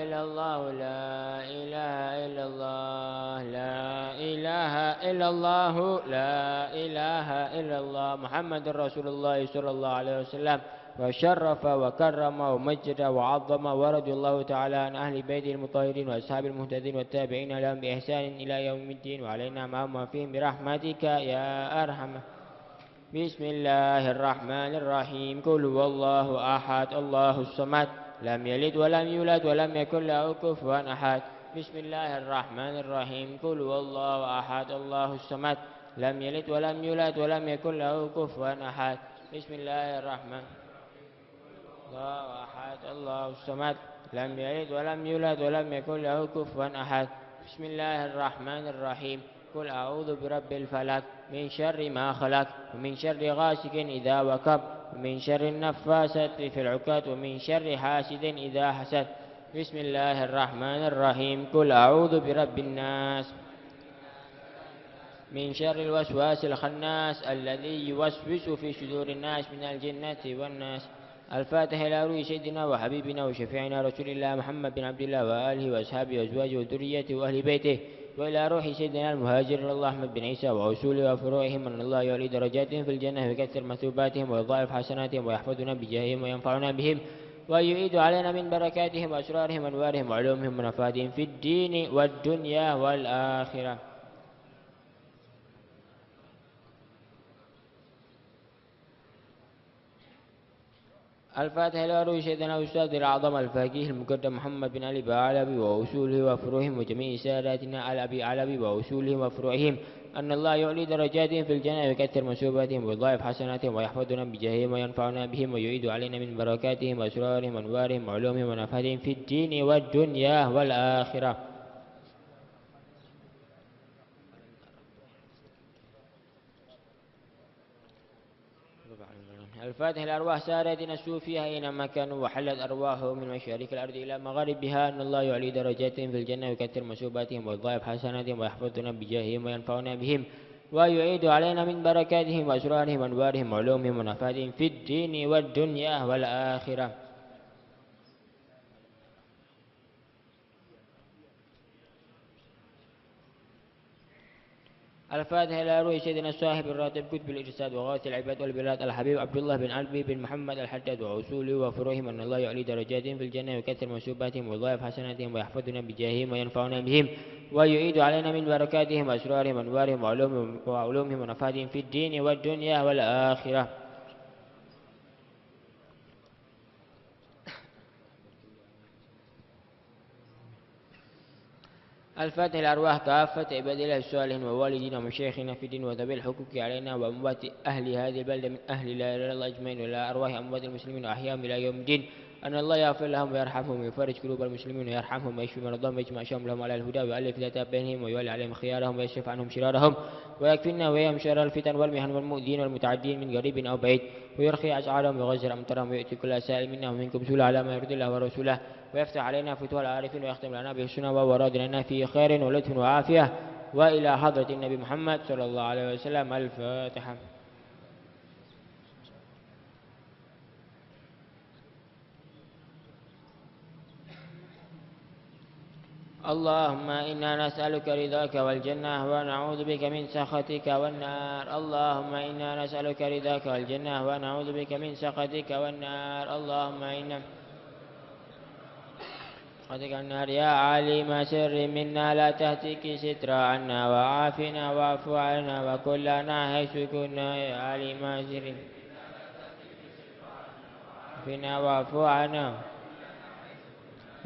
A: إلا الله لا إله إلا الله لا إله إلا الله لا إله إلا الله محمد رسول الله صلى الله عليه وسلم وشرف وكرم ومجد وعظم ورضي الله تعالى عن أهل بيته المطهرين وأصحاب المهتدين والتابعين لهم بإحسان إلى يوم الدين وعلينا معهم وفيهم برحمتك يا أرحم. بسم الله الرحمن الرحيم قل هو الله أحد الله الصمد لم يلد ولم يولد ولم يكن له كفوا أحد. بسم الله الرحمن الرحيم قل هو الله أحد الله الصمد لم يلد ولم يولد ولم يكن له كفوا أحد. بسم الله الرحمن الله أحد الله الصمد لم يلد ولم يولد ولم يكن له كفوا أحد. بسم الله الرحمن الرحيم قل أعوذ برب الفلق من شر ما خلق ومن شر غاسق إذا وقب ومن شر النفاثات في العقد ومن شر حاسد إذا حسد. بسم الله الرحمن الرحيم قل أعوذ برب الناس من شر الوسواس الخناس الذي يوسوس في صدور الناس من الجنة والناس. الفاتحة إلى روح سيدنا وحبيبنا وشفيعنا رسول الله محمد بن عبد الله وآله وأصحابه وأزواجه وذريته وأهل بيته وإلى روح سيدنا المهاجر الله أحمد بن عيسى وأصوله وفروعهم أن الله يعلي درجاتهم في الجنة ويكثر مثوباتهم ويضاعف حسناتهم ويحفظنا بجاههم وينفعنا بهم ويعيد علينا من بركاتهم وأسرارهم وأنوارهم وعلومهم ونفاتهم في الدين والدنيا والآخرة. الفاتحة إلى روح سيدنا الأستاذ الأعظم الفقيه المقدم محمد بن علي بعلبي وأصوله وفروعهم وجميع ساداتنا على أبي علبي وأصولهم وفروعهم أن الله يعلي درجاتهم في الجنة ويكثر مثوباتهم ويضاعف حسناتهم ويحفظنا بجاههم وينفعنا بهم ويعيد علينا من بركاتهم وأسرارهم وأنوارهم وعلومهم ونفاتهم في الدين والدنيا والآخرة. الفاتحة لأرواح سادتنا الصوفية أينما كانوا وحلت أرواحهم من مشارق الأرض إلى مغاربها أن الله يعلي درجاتهم في الجنة ويكثر مثوباتهم ويضاعف حسناتهم ويحفظنا بجاههم وينفعنا بهم ويعيد علينا من بركاتهم وأسرارهم وأنوارهم وعلومهم ونفاتهم في الدين والدنيا والآخرة. الفاتحة إلى روح سيدنا الصاحب الراتب كتب الإرشاد وغاث العباد والبلاد الحبيب عبد الله بن علبي بن محمد الحداد وأصوله وفروعهم أن الله يعلي درجاتهم في الجنة ويكثر مثوباتهم ويضاعف حسناتهم ويحفظنا بجاههم وينفعنا بهم ويعيد علينا من بركاتهم وأسرارهم وأنوارهم وعلومهم ونفاتهم في الدين والدنيا والآخرة. الفاتحة لأرواح كافة عباد الله الصالحين ووالدينا ومشايخنا في الدين وذوي الحقوق علينا وأموات أهل هذه البلدة من أهل لا إله إلا الله أجمعين وإلى أرواح أموات المسلمين وأحياهم إلى يوم الدين أن الله يغفر لهم ويرحمهم ويفرج قلوب المسلمين ويرحمهم ويشفي مرضاهم ويجمع شملهم على الهدى ويؤلف ذات بينهم ويولي عليهم خيارهم ويصرف عنهم شرارهم ويكفينا ويهم شر الفتن والمحن والمؤذين والمتعدين من قريب أو بعيد ويرخي أسعارهم ويغزر أمطارهم ويؤتي كل سائل منا ومنكم سؤال على ما يرضي الله ورسوله ويفتح علينا فتوى العارفين ويختم لنا بحسنى ووراد لنا فيه خير ولطف وعافية وإلى حضرة النبي محمد صلى الله عليه وسلم. الفاتحة. اللهم إنا نسألك رضاك والجنة ونعوذ بك من سخطك والنار. اللهم إنا نسألك رضاك والجنة ونعوذ بك من سخطك والنار. اللهم إنا سخطك النار. يا عليم سر منا لا تهتك ستر عنا وعافنا واعف عنا وكلنا حيث كنا. يا عليم سر عافنا واعف عنا.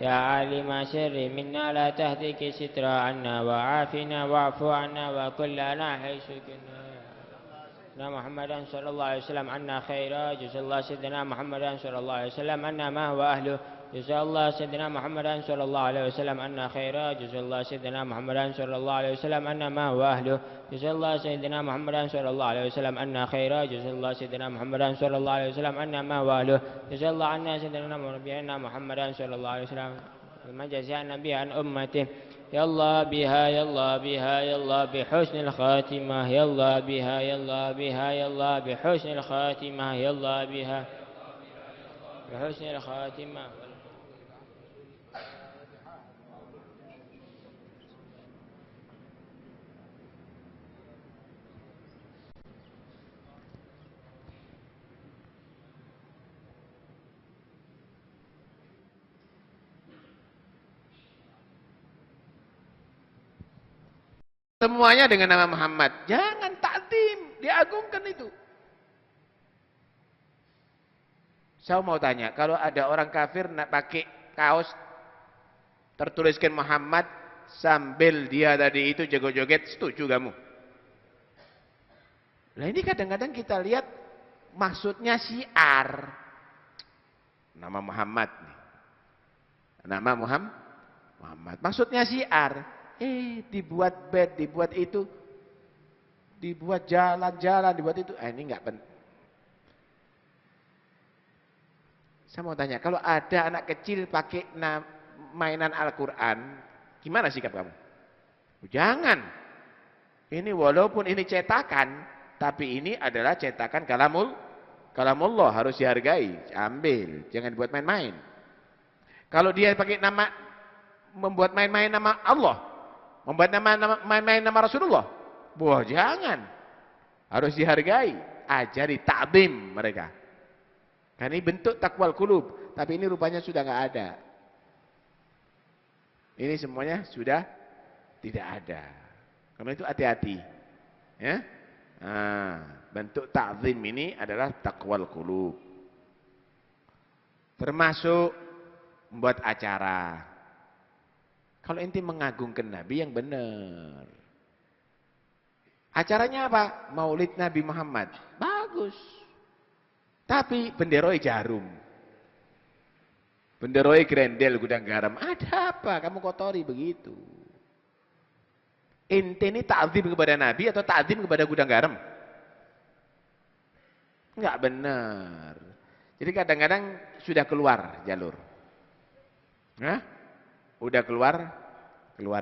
A: يا عالم سر منا لا تهتك ستر عنا وعافنا واعف عنا وكلنا حيث كنا. محمدا صلى الله عليه وسلم عنا خيرا. جزا الله سيدنا محمدا صلى الله عليه وسلم عنا ما هو أهله. جزا الله سيدنا محمدا صلى الله عليه وسلم عنا خيرا. جزا الله سيدنا محمدا صلى الله عليه وسلم عنا ما هو أهله. جزا الله سيدنا محمدا صلى الله عليه وسلم عنا خيرا. جزا الله سيدنا محمدا صلى الله عليه وسلم عنا ما هو أهله. جزا الله عنا سيدنا نبينا محمدا صلى الله عليه وسلم ما جزاء النبي عن أمته. يا الله بها يا الله بها يا الله بحسن الخاتمة. يا الله بها يا الله بها يا الله بحسن الخاتمة. يا الله بها بحسن الخاتمة.
B: Semuanya dengan nama Muhammad. Jangan takdim, diagungkan itu. Saya mau tanya, kalau ada orang kafir nak pakai kaos tertuliskan Muhammad sambil dia tadi itu joget-joget, setuju kamu? Nah ini kadang-kadang kita lihat maksudnya syiar. Nama Muhammad. Nama Muhammad. Maksudnya syiar. Dibuat bed, dibuat itu, dibuat jalan-jalan, dibuat itu. Ini enggak penting. Saya mau tanya, kalau ada anak kecil pakai mainan Al-Quran, gimana sikap kamu? Jangan. Ini walaupun ini cetakan, tapi ini adalah cetakan kalamullah, harus dihargai. Ambil, jangan buat main-main. Kalau dia pakai membuat main-main nama Allah, membuat main-main nama Rasulullah, wah jangan, harus dihargai, ajari ta'zim mereka. Karena ini bentuk takwal qulub, tapi ini rupanya sudah nggak ada. Ini semuanya sudah tidak ada. Karena itu hati-hati, ya. Bentuk ta'zim ini adalah takwal qulub, termasuk membuat acara. Kalau ente mengagungkan Nabi yang benar. Acaranya apa? Maulid Nabi Muhammad. Bagus. Tapi benderoi jarum. Benderoi grendel gudang garam. Ada apa? Kamu kotori begitu. Ente ini ta'zim kepada Nabi atau ta'zim kepada gudang garam? Enggak benar. Jadi kadang-kadang sudah keluar jalur. Udah keluar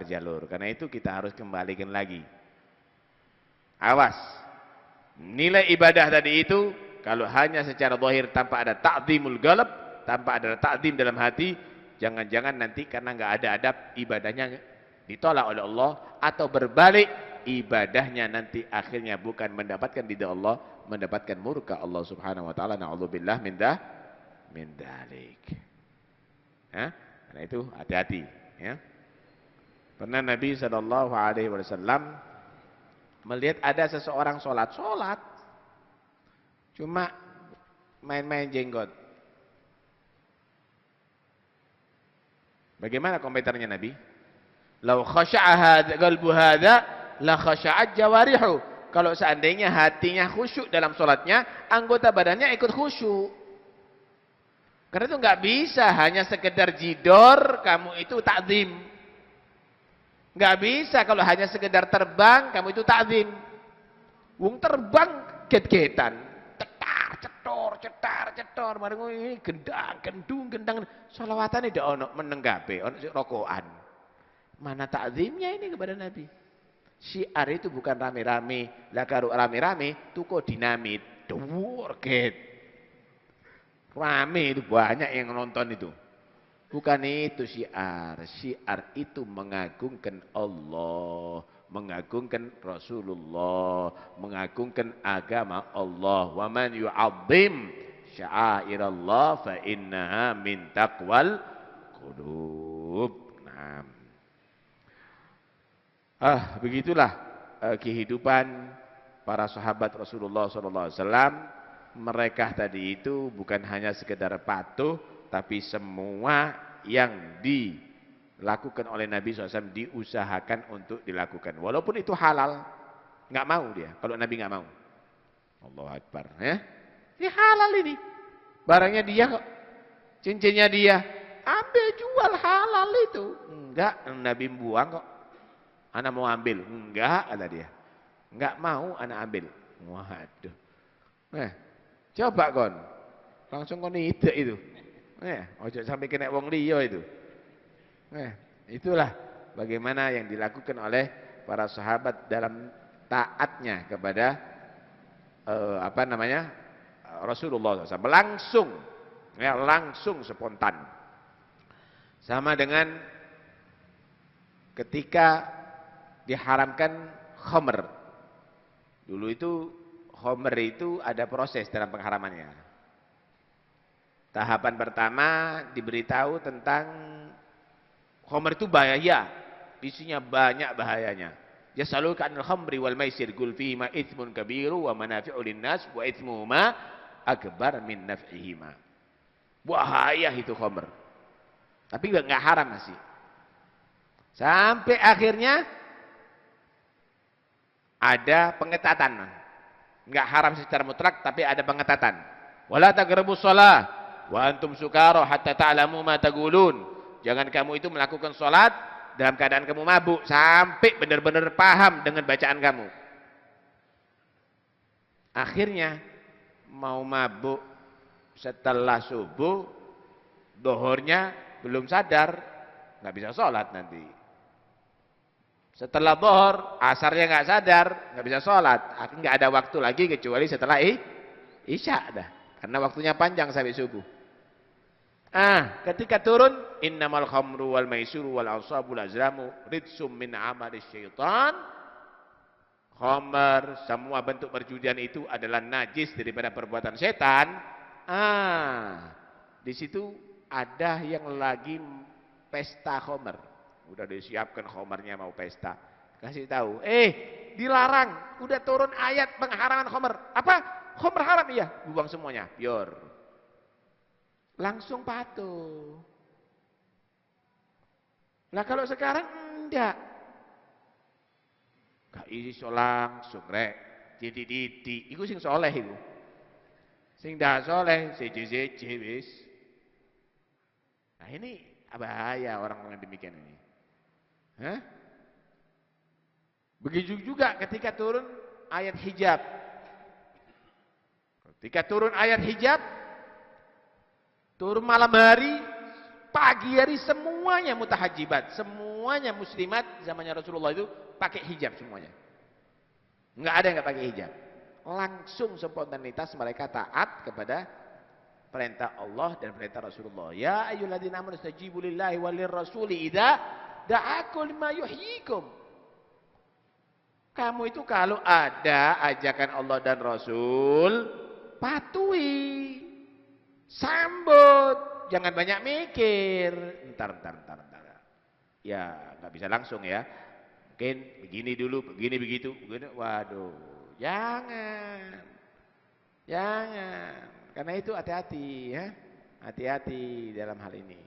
B: jalur. Karena itu kita harus kembalikan lagi. Awas. Nilai ibadah tadi itu, kalau hanya secara zahir tanpa ada ta'zimul qalb, tanpa ada ta'zim dalam hati, jangan-jangan nanti karena nggak ada adab, ibadahnya ditolak oleh Allah, atau berbalik, ibadahnya nanti akhirnya bukan mendapatkan ridha Allah, mendapatkan murka Allah Subhanahu wa taala. Na'udzubillah min dzalik. Karena itu hati-hati, ya. Pernah Nabi Shallallahu Alaihi Wasallam melihat ada seseorang sholat, cuma main-main jenggot. Bagaimana komentarnya Nabi? Lau khasha'a qalbu hadza la khasha'at jawarihu. Kalau seandainya hatinya khusyuk dalam sholatnya, anggota badannya ikut khusyuk. Karena itu nggak bisa hanya sekedar jidor kamu itu takzim. Nggak bisa kalau hanya sekedar terbang kamu itu takzim. Wong terbang get-getan, cetar, bareng ini gendang, gendang. Sholawatan tidak ono menenggape, ono rokokan. Mana takzimnya ini kepada Nabi? Syiar itu bukan rame-rame, lah karo rame-rame tuku dinamit, dhuwur get. Rame itu banyak yang nonton itu. Bukan itu syiar. Syiar itu mengagungkan Allah, mengagungkan Rasulullah, mengagungkan agama Allah. Wa man yu'azzim sya'airallah fa innaha min taqwal qulub. Begitulah kehidupan para sahabat Rasulullah SAW. Mereka tadi itu bukan hanya sekedar patuh, tapi semua yang dilakukan oleh Nabi SAW diusahakan untuk dilakukan. Walaupun itu halal, nggak mau dia. Kalau Nabi nggak mau, Allahu Akbar. Ya, ini halal ini. Barangnya dia kok, cincinnya dia, ambil jual halal itu. Enggak, Nabi buang kok. Anak mau ambil, enggak kata dia. Enggak mau anak ambil. Waduh. Coba kon. Langsung kon ide itu. Ojo sampai kena wong liya itu. Itulah bagaimana yang dilakukan oleh para sahabat dalam taatnya kepada Rasulullah SAW. Langsung spontan. Sama dengan ketika diharamkan khamr. Dulu itu khamr itu ada proses dalam pengharamannya. Tahapan pertama diberitahu tentang khamr itu bahaya, isinya banyak bahayanya. Yasaluka 'anil khamri wal maisir qul fihima itsmun kabiru wa manafi'u linnas wa itsmuhuma akbar min naf'ihima. Bahaya itu khamr. Tapi enggak haram masih. Sampai akhirnya ada pengetatan. Enggak haram secara mutlak tapi ada pengetatan. Wala taqrabus shalah wa antum sukara hatta ta'lamu ma taqulun. Jangan kamu itu melakukan salat dalam keadaan kamu mabuk sampai benar-benar paham dengan bacaan kamu. Akhirnya mau mabuk setelah subuh, dohornya belum sadar, nggak bisa sholat nanti. Setelah dohor, asarnya nggak sadar, nggak bisa sholat. Nggak ada waktu lagi kecuali setelah isya dah, karena waktunya panjang sampai subuh. Ketika turun, innamal khamru wal maisuru wal ansabul azlamu ridsum min amalis syaitan. Khamr, semua bentuk perjudian itu adalah najis daripada perbuatan setan. Di situ ada yang lagi pesta khamr. Udah disiapkan khamrnya mau pesta. Kasih tahu, dilarang. Udah turun ayat pengharaman khamr. Apa? Khamr haram iya. Buang semuanya, biar. Langsung patuh. Nah kalau sekarang enggak. Gak iso langsung rek. Didik-didik. Iku sing soleh iku. Sing dah soleh, seje-seje wis. Nah ini bahaya orang-orang demikian ini. Begitu juga ketika turun ayat hijab. Ketika turun ayat hijab, turun malam hari, pagi hari semuanya mutahajibat, semuanya muslimat zamannya Rasulullah itu pakai hijab semuanya. Enggak ada yang enggak pakai hijab. Langsung spontanitas mereka taat kepada perintah Allah dan perintah Rasulullah. Ya ayyuhalladzina amanu istajibu lillahi walir rasuli idza da'akum lima yuhyikum. Kamu itu kalau ada ajakan Allah dan Rasul, patuhi. Sambut, jangan banyak mikir. Ntar. Ya, nggak bisa langsung ya. Mungkin begini dulu, begini begitu, begini. Waduh, jangan. Karena itu hati-hati ya. Hati-hati dalam hal ini.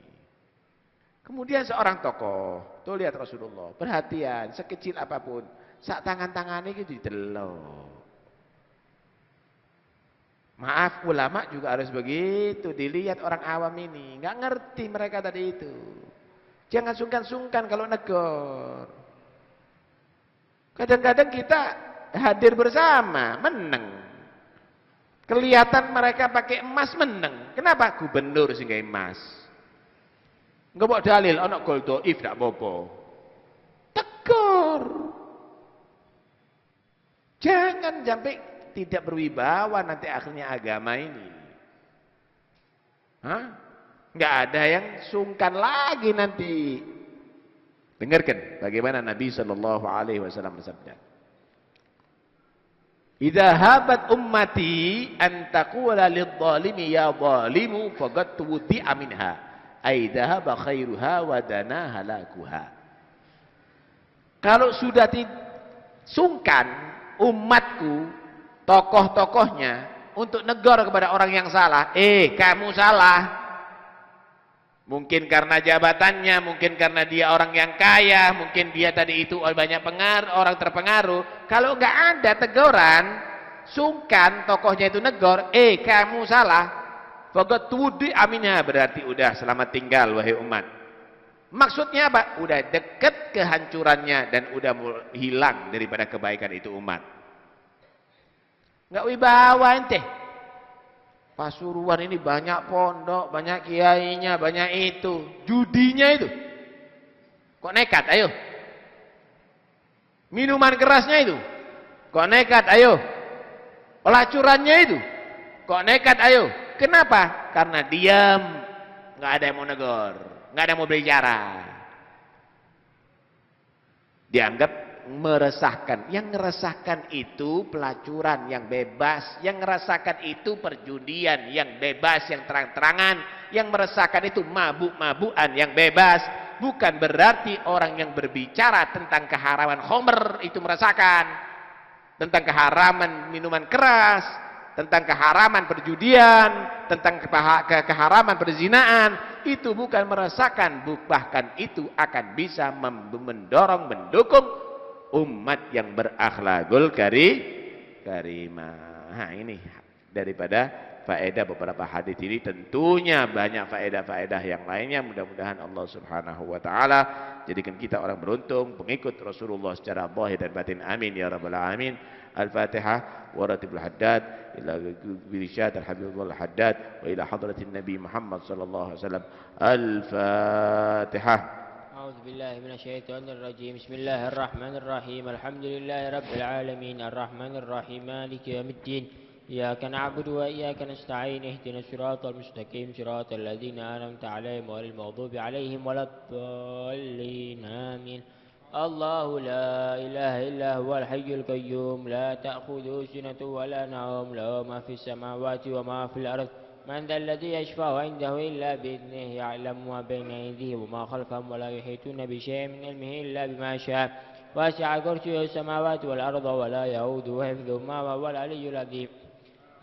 B: Kemudian seorang tokoh, tuh lihat Rasulullah, perhatian, sekecil apapun, sak tangan-tangannya gitu didelok. Maaf, ulama juga harus begitu. Dilihat orang awam ini, nggak ngerti mereka tadi itu. Jangan sungkan-sungkan kalau negor. Kadang-kadang kita hadir bersama, menang. Kelihatan mereka pakai emas, menang. Kenapa? Gubernur sehingga emas. Nggak bawa dalil, anak gol doif, tidak apa-apa. Tegur. Jangan sampai tidak berwibawa nanti akhirnya agama ini. Hah? Nggak ada yang sungkan lagi nanti. Dengarkan bagaimana Nabi Shallallahu Alaihi Wasallam bersabda. Idza habat ummati an taqula lidh-dhalimi ya dhalimu faqad tuwdi'a minha ay dhahaba khairuha wa dana halakuha. Kalau sudah sungkan umatku, tokoh-tokohnya untuk negur kepada orang yang salah, kamu salah. Mungkin karena jabatannya, mungkin karena dia orang yang kaya, mungkin dia tadi itu banyak pengaruh, orang terpengaruh. Kalau nggak ada teguran, sungkan tokohnya itu negur, kamu salah. Faqad tuwdi'a minha, berarti udah selamat tinggal wahai umat. Maksudnya apa? Udah dekat kehancurannya dan udah hilang daripada kebaikan itu umat. Nggak wibawa ente. Pasuruan ini banyak pondok, banyak kiainya, banyak itu. Judinya itu. Kok nekat? Ayo. Minuman kerasnya itu. Kok nekat? Ayo. Pelacurannya itu. Kok nekat? Ayo. Kenapa? Karena diam. Nggak ada yang mau negor. Nggak ada yang mau berbicara. Dianggap meresahkan. Yang meresahkan itu pelacuran yang bebas, yang meresahkan itu perjudian yang bebas, yang terang-terangan, yang meresahkan itu mabuk-mabukan yang bebas. Bukan berarti orang yang berbicara tentang keharaman khamr itu meresahkan, tentang keharaman minuman keras, tentang keharaman perjudian, tentang keharaman perzinaan, itu bukan meresahkan, bahkan itu akan bisa mendorong, mendukung umat yang berakhlakul karimah. Nah, ini daripada faedah beberapa hadis ini, tentunya banyak faedah-faedah yang lainnya. Mudah-mudahan Allah Subhanahu wa taala jadikan kita orang beruntung, pengikut Rasulullah secara zahir dan batin. Amin ya rabbal alamin. Al-Fatihah wa ratibul haddad ila birsyad al-habibullah haddad wa ila hadratin Nabi Muhammad sallallahu alaihi wasallam. Al-Fatihah.
A: أعوذ بالله من الشيطان الرجيم بسم الله الرحمن الرحيم الحمد لله رب العالمين الرحمن الرحيم مالك يوم الدين إياك نعبد وإياك نستعين اهدنا الصراط المستقيم صراط الذين أنعمت عليهم غير المغضوب عليهم ولا الضالين آمين الله لا إله إلا هو الحي القيوم لا تأخذه سنة ولا نوم له ما في السماوات وما في الأرض من ذا الذي يشفع عنده إلا بإذنه يعلم ما بين أيديهم وما خلفهم ولا يحيطون بشيء من علمه إلا بما شاء وسع كرسيه السماوات والأرض ولا يؤوده حفظهما وهو العلي العظيم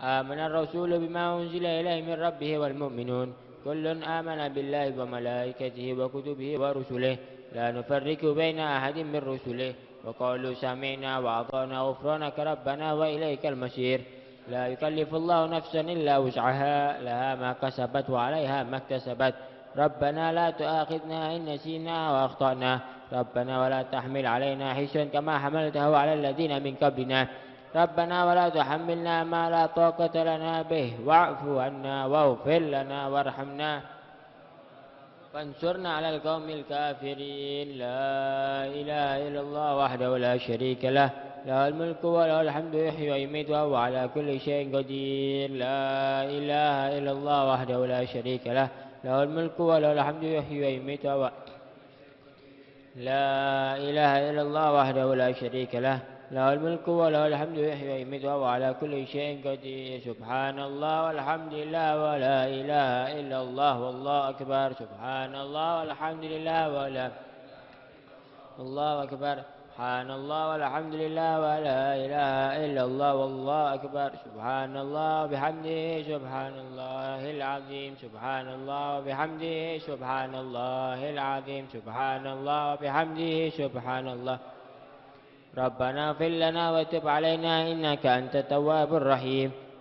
A: آمن الرسول بما أنزل إليه من ربه والمؤمنون كل آمن بالله وملائكته وكتبه ورسله لا نفرق بين أحد من رسله وقالوا سمعنا وأطعنا غفرانك ربنا وإليك المصير لا يكلف الله نفسا إلا وسعها لها ما كسبت وعليها ما اكتسبت ربنا لا تؤاخذنا إن نسينا وأخطأنا ربنا ولا تحمل علينا حسرا كما حملته على الذين من قبلنا ربنا ولا تحملنا ما لا طاقة لنا به واعف عنا واغفر لنا وارحمنا فانصرنا على القوم الكافرين لا إله إلا الله وحده لا شريك له له الملك وله الحمد يحيي ويميت وهو على كل شيء قدير لا إله إلا الله وحده لا شريك له له الملك وله الحمد يحيي ويميت وهو لا إله إلا الله وحده لا شريك له له الملك وله الحمد يحيي ويميت وهو على كل شيء قدير سبحان الله والحمد لله ولا إله إلا الله والله أكبر سبحان الله والحمد لله ولا الله أكبر سبحان الله والحمد لله ولا إله إلا الله والله أكبر سبحان الله وبحمده سبحان الله العظيم سبحان الله وبحمده سبحان الله العظيم سبحان الله وبحمده سبحان الله ربنا اغفر لنا وتب علينا إنك أنت التواب الرحيم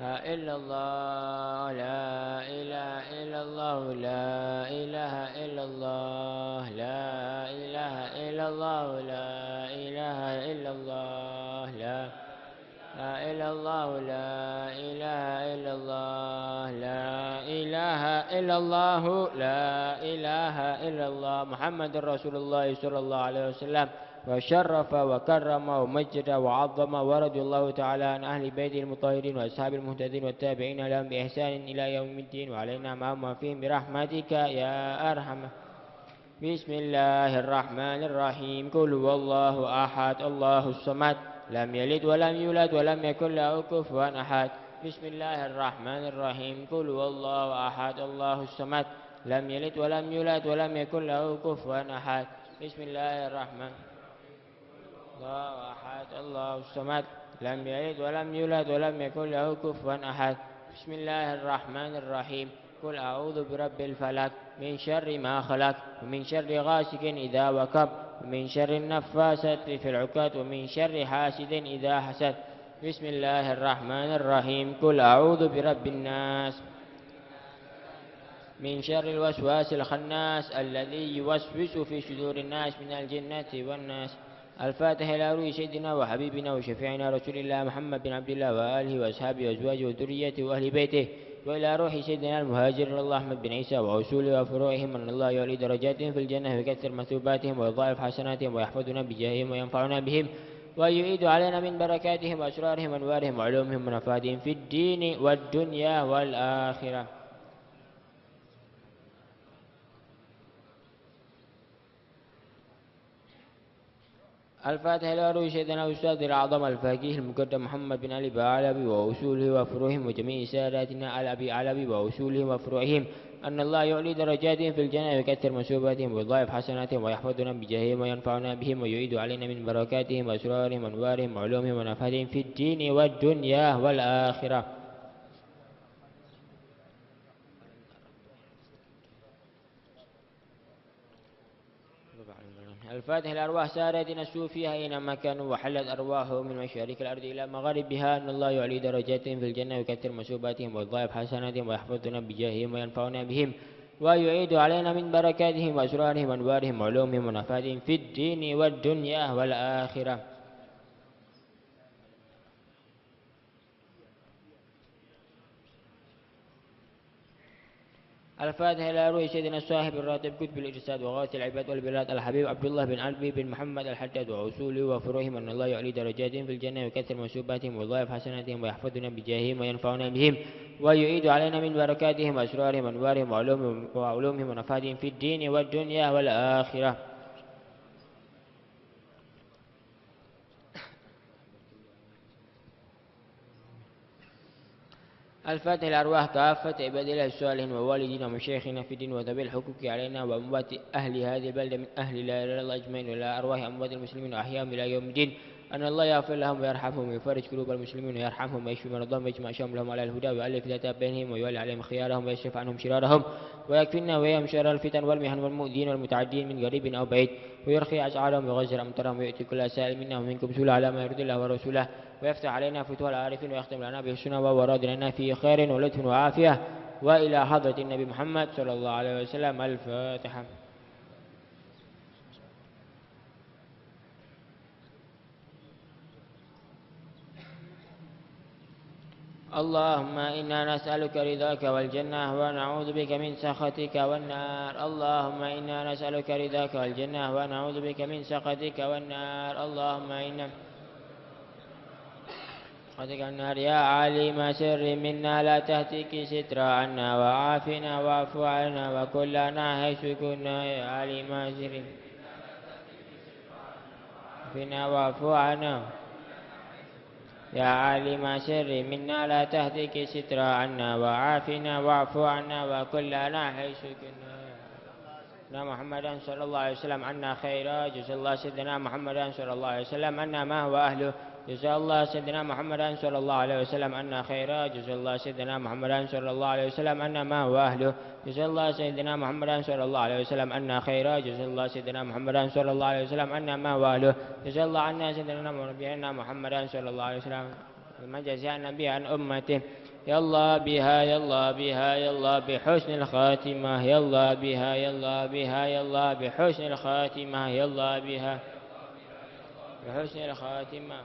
A: إلا الله لا إله إلا الله لا إله إلا الله لا إله إلا الله لا إله إلا الله لا إلا الله لا إله إلا الله لا إله إلا الله لا إله إلا الله محمد رسول الله صلى الله عليه وسلم وشرف وكرم ومجد وعظم ورضي الله تعالى عن أهل بيته المطهرين وأصحاب المهتدين والتابعين لهم بإحسان إلى يوم الدين وعلينا معهم فيهم برحمتك يا أرحم. بسم الله الرحمن الرحيم قل هو الله أحد الله الصمد لم يلد ولم يولد ولم يكن له كفوا أحد. بسم الله الرحمن الرحيم قل هو الله أحد الله الصمد لم يلد ولم يولد ولم يكن له كفوا أحد. بسم الله الرحمن الله أحد الله الصمد لم يلد ولم يولد ولم يكن له كفوا أحد. بسم الله الرحمن الرحيم قل أعوذ برب الفلق من شر ما خلق ومن شر غاسق إذا وقب ومن شر النفاسات في العقد ومن شر حاسد إذا حسد. بسم الله الرحمن الرحيم قل أعوذ برب الناس من شر الوسواس الخناس الذي يوسوس في صدور الناس من الجنة والناس. الفاتحة إلى روح سيدنا وحبيبنا وشفيعنا رسول الله محمد بن عبد الله وآله وأصحابه وأزواجه وذريته وأهل بيته وإلى روح سيدنا المهاجر الله أحمد بن عيسى وأصوله وفروعهم أن الله يعلي درجاتهم في الجنة ويكثر مثوباتهم ويضاعف حسناتهم ويحفظنا بجاههم وينفعنا بهم ويعيد علينا من بركاتهم وأسرارهم وأنوارهم وعلومهم ونفادهم في الدين والدنيا والآخرة. الفاتحة إلى روح سيدنا الأستاذ الأعظم الفقيه المقدم محمد بن علي بعلبي وأصوله وفروعهم وجميع ساداتنا على أبي علبي وأصوله وفروعهم أن الله يعلي درجاتهم في الجنة ويكثر مثوباتهم ويضاعف حسناتهم ويحفظنا بجاههم وينفعنا بهم ويعيد علينا من بركاتهم وأسرارهم وأنوارهم وعلومهم ونفادهم في الدين والدنيا والآخرة. الفاتحة لأرواح سادتنا الصوفية أينما كانوا وحلت أرواحهم من مشارق الأرض إلى مغاربها أن الله يعلي درجاتهم في الجنة ويكثر مثوباتهم ويضاعف حسناتهم ويحفظنا بجاههم وينفعنا بهم ويعيد علينا من بركاتهم وأسرارهم وأنوارهم وعلومهم ونفادهم في الدين والدنيا والآخرة. الفاتحة إلى روح سيدنا الصاحب الراتب كتب الإرشاد وغاث العباد والبلاد الحبيب عبد الله بن علي بن محمد الحداد وأصوله وفروعهم أن الله يعلي درجاتهم في الجنة ويكثر مثوباتهم ويضاعف حسناتهم ويحفظنا بجاههم وينفعنا بهم ويعيد علينا من بركاتهم وأسرارهم وأنوارهم وعلومهم ونفادهم في الدين والدنيا والآخرة. الفاتحة لأرواح كافة عباد الله الصالحين ووالدينا ومشايخنا في الدين وذوي الحقوق علينا وأموات أهل هذه البلدة من أهل لا إله إلا الله أجمعين وإلى أرواح أموات المسلمين وأحياهم إلى يوم الدين أن الله يغفر لهم ويرحمهم ويفرج قلوب المسلمين ويرحمهم ويشفي مرضاهم ويجمع شملهم على الهدى ويؤلف ذات بينهم ويولي عليهم خيارهم ويصرف عنهم شرارهم ويكفينا ويهم شر الفتن والمحن والمؤذين والمتعدين من قريب أو بعيد ويرخي أسعارهم ويغزر أمطارهم ويؤتي كل سائل منا ومنكم سؤال على ما يرضي الله ورسوله ويفتح علينا فتوح العارفين ويختم لنا بالسنة وهو راض لنا في خير ولطف وعافية وإلى حضرة النبي محمد صلى الله عليه وسلم. الفاتحة. اللهم إنا نسألك رضاك والجنة ونعوذ بك من سخطك والنار. اللهم إنا نسألك رضاك والجنة ونعوذ بك من سخطك والنار. اللهم إنا نسألك النار. يا عليم سر منا لا تهتك ستر عنا وعافنا واعف عنا وكلنا حيث كنا. يا عليم سر عافنا واعف عنا. يا عالم سر منا لا تهتك ستر عنا وعافنا واعف عنا وكلنا حيث كنا. محمدا صلى الله عليه وسلم عنا خيرا. جزا الله سيدنا محمدا صلى الله عليه وسلم عنا ما هو أهله. جزا الله سيدنا محمدا صلى الله عليه وسلم عنا خيرا. جزا الله سيدنا محمدا صلى الله عليه وسلم عنا ما هو أهله. جزا الله سيدنا محمدا صلى الله عليه وسلم عنا خيرا. جزا الله سيدنا محمدا صلى الله عليه وسلم عنا ما هو أهله. جزا الله عنا سيدنا محمدا صلى الله عليه وسلم من جزاء النبي عن أمته. يا الله بها يا الله بها يا الله بحسن الخاتمة يا الله بها يا الله بها يا الله بحسن الخاتمة يا الله بها بحسن الخاتمة.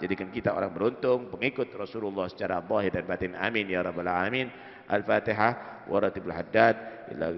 B: Jadikan kita orang beruntung, pengikut Rasulullah secara zahir dan batin. Amin ya rabbal alamin. Al-Fatihah. Waratibul haddad ila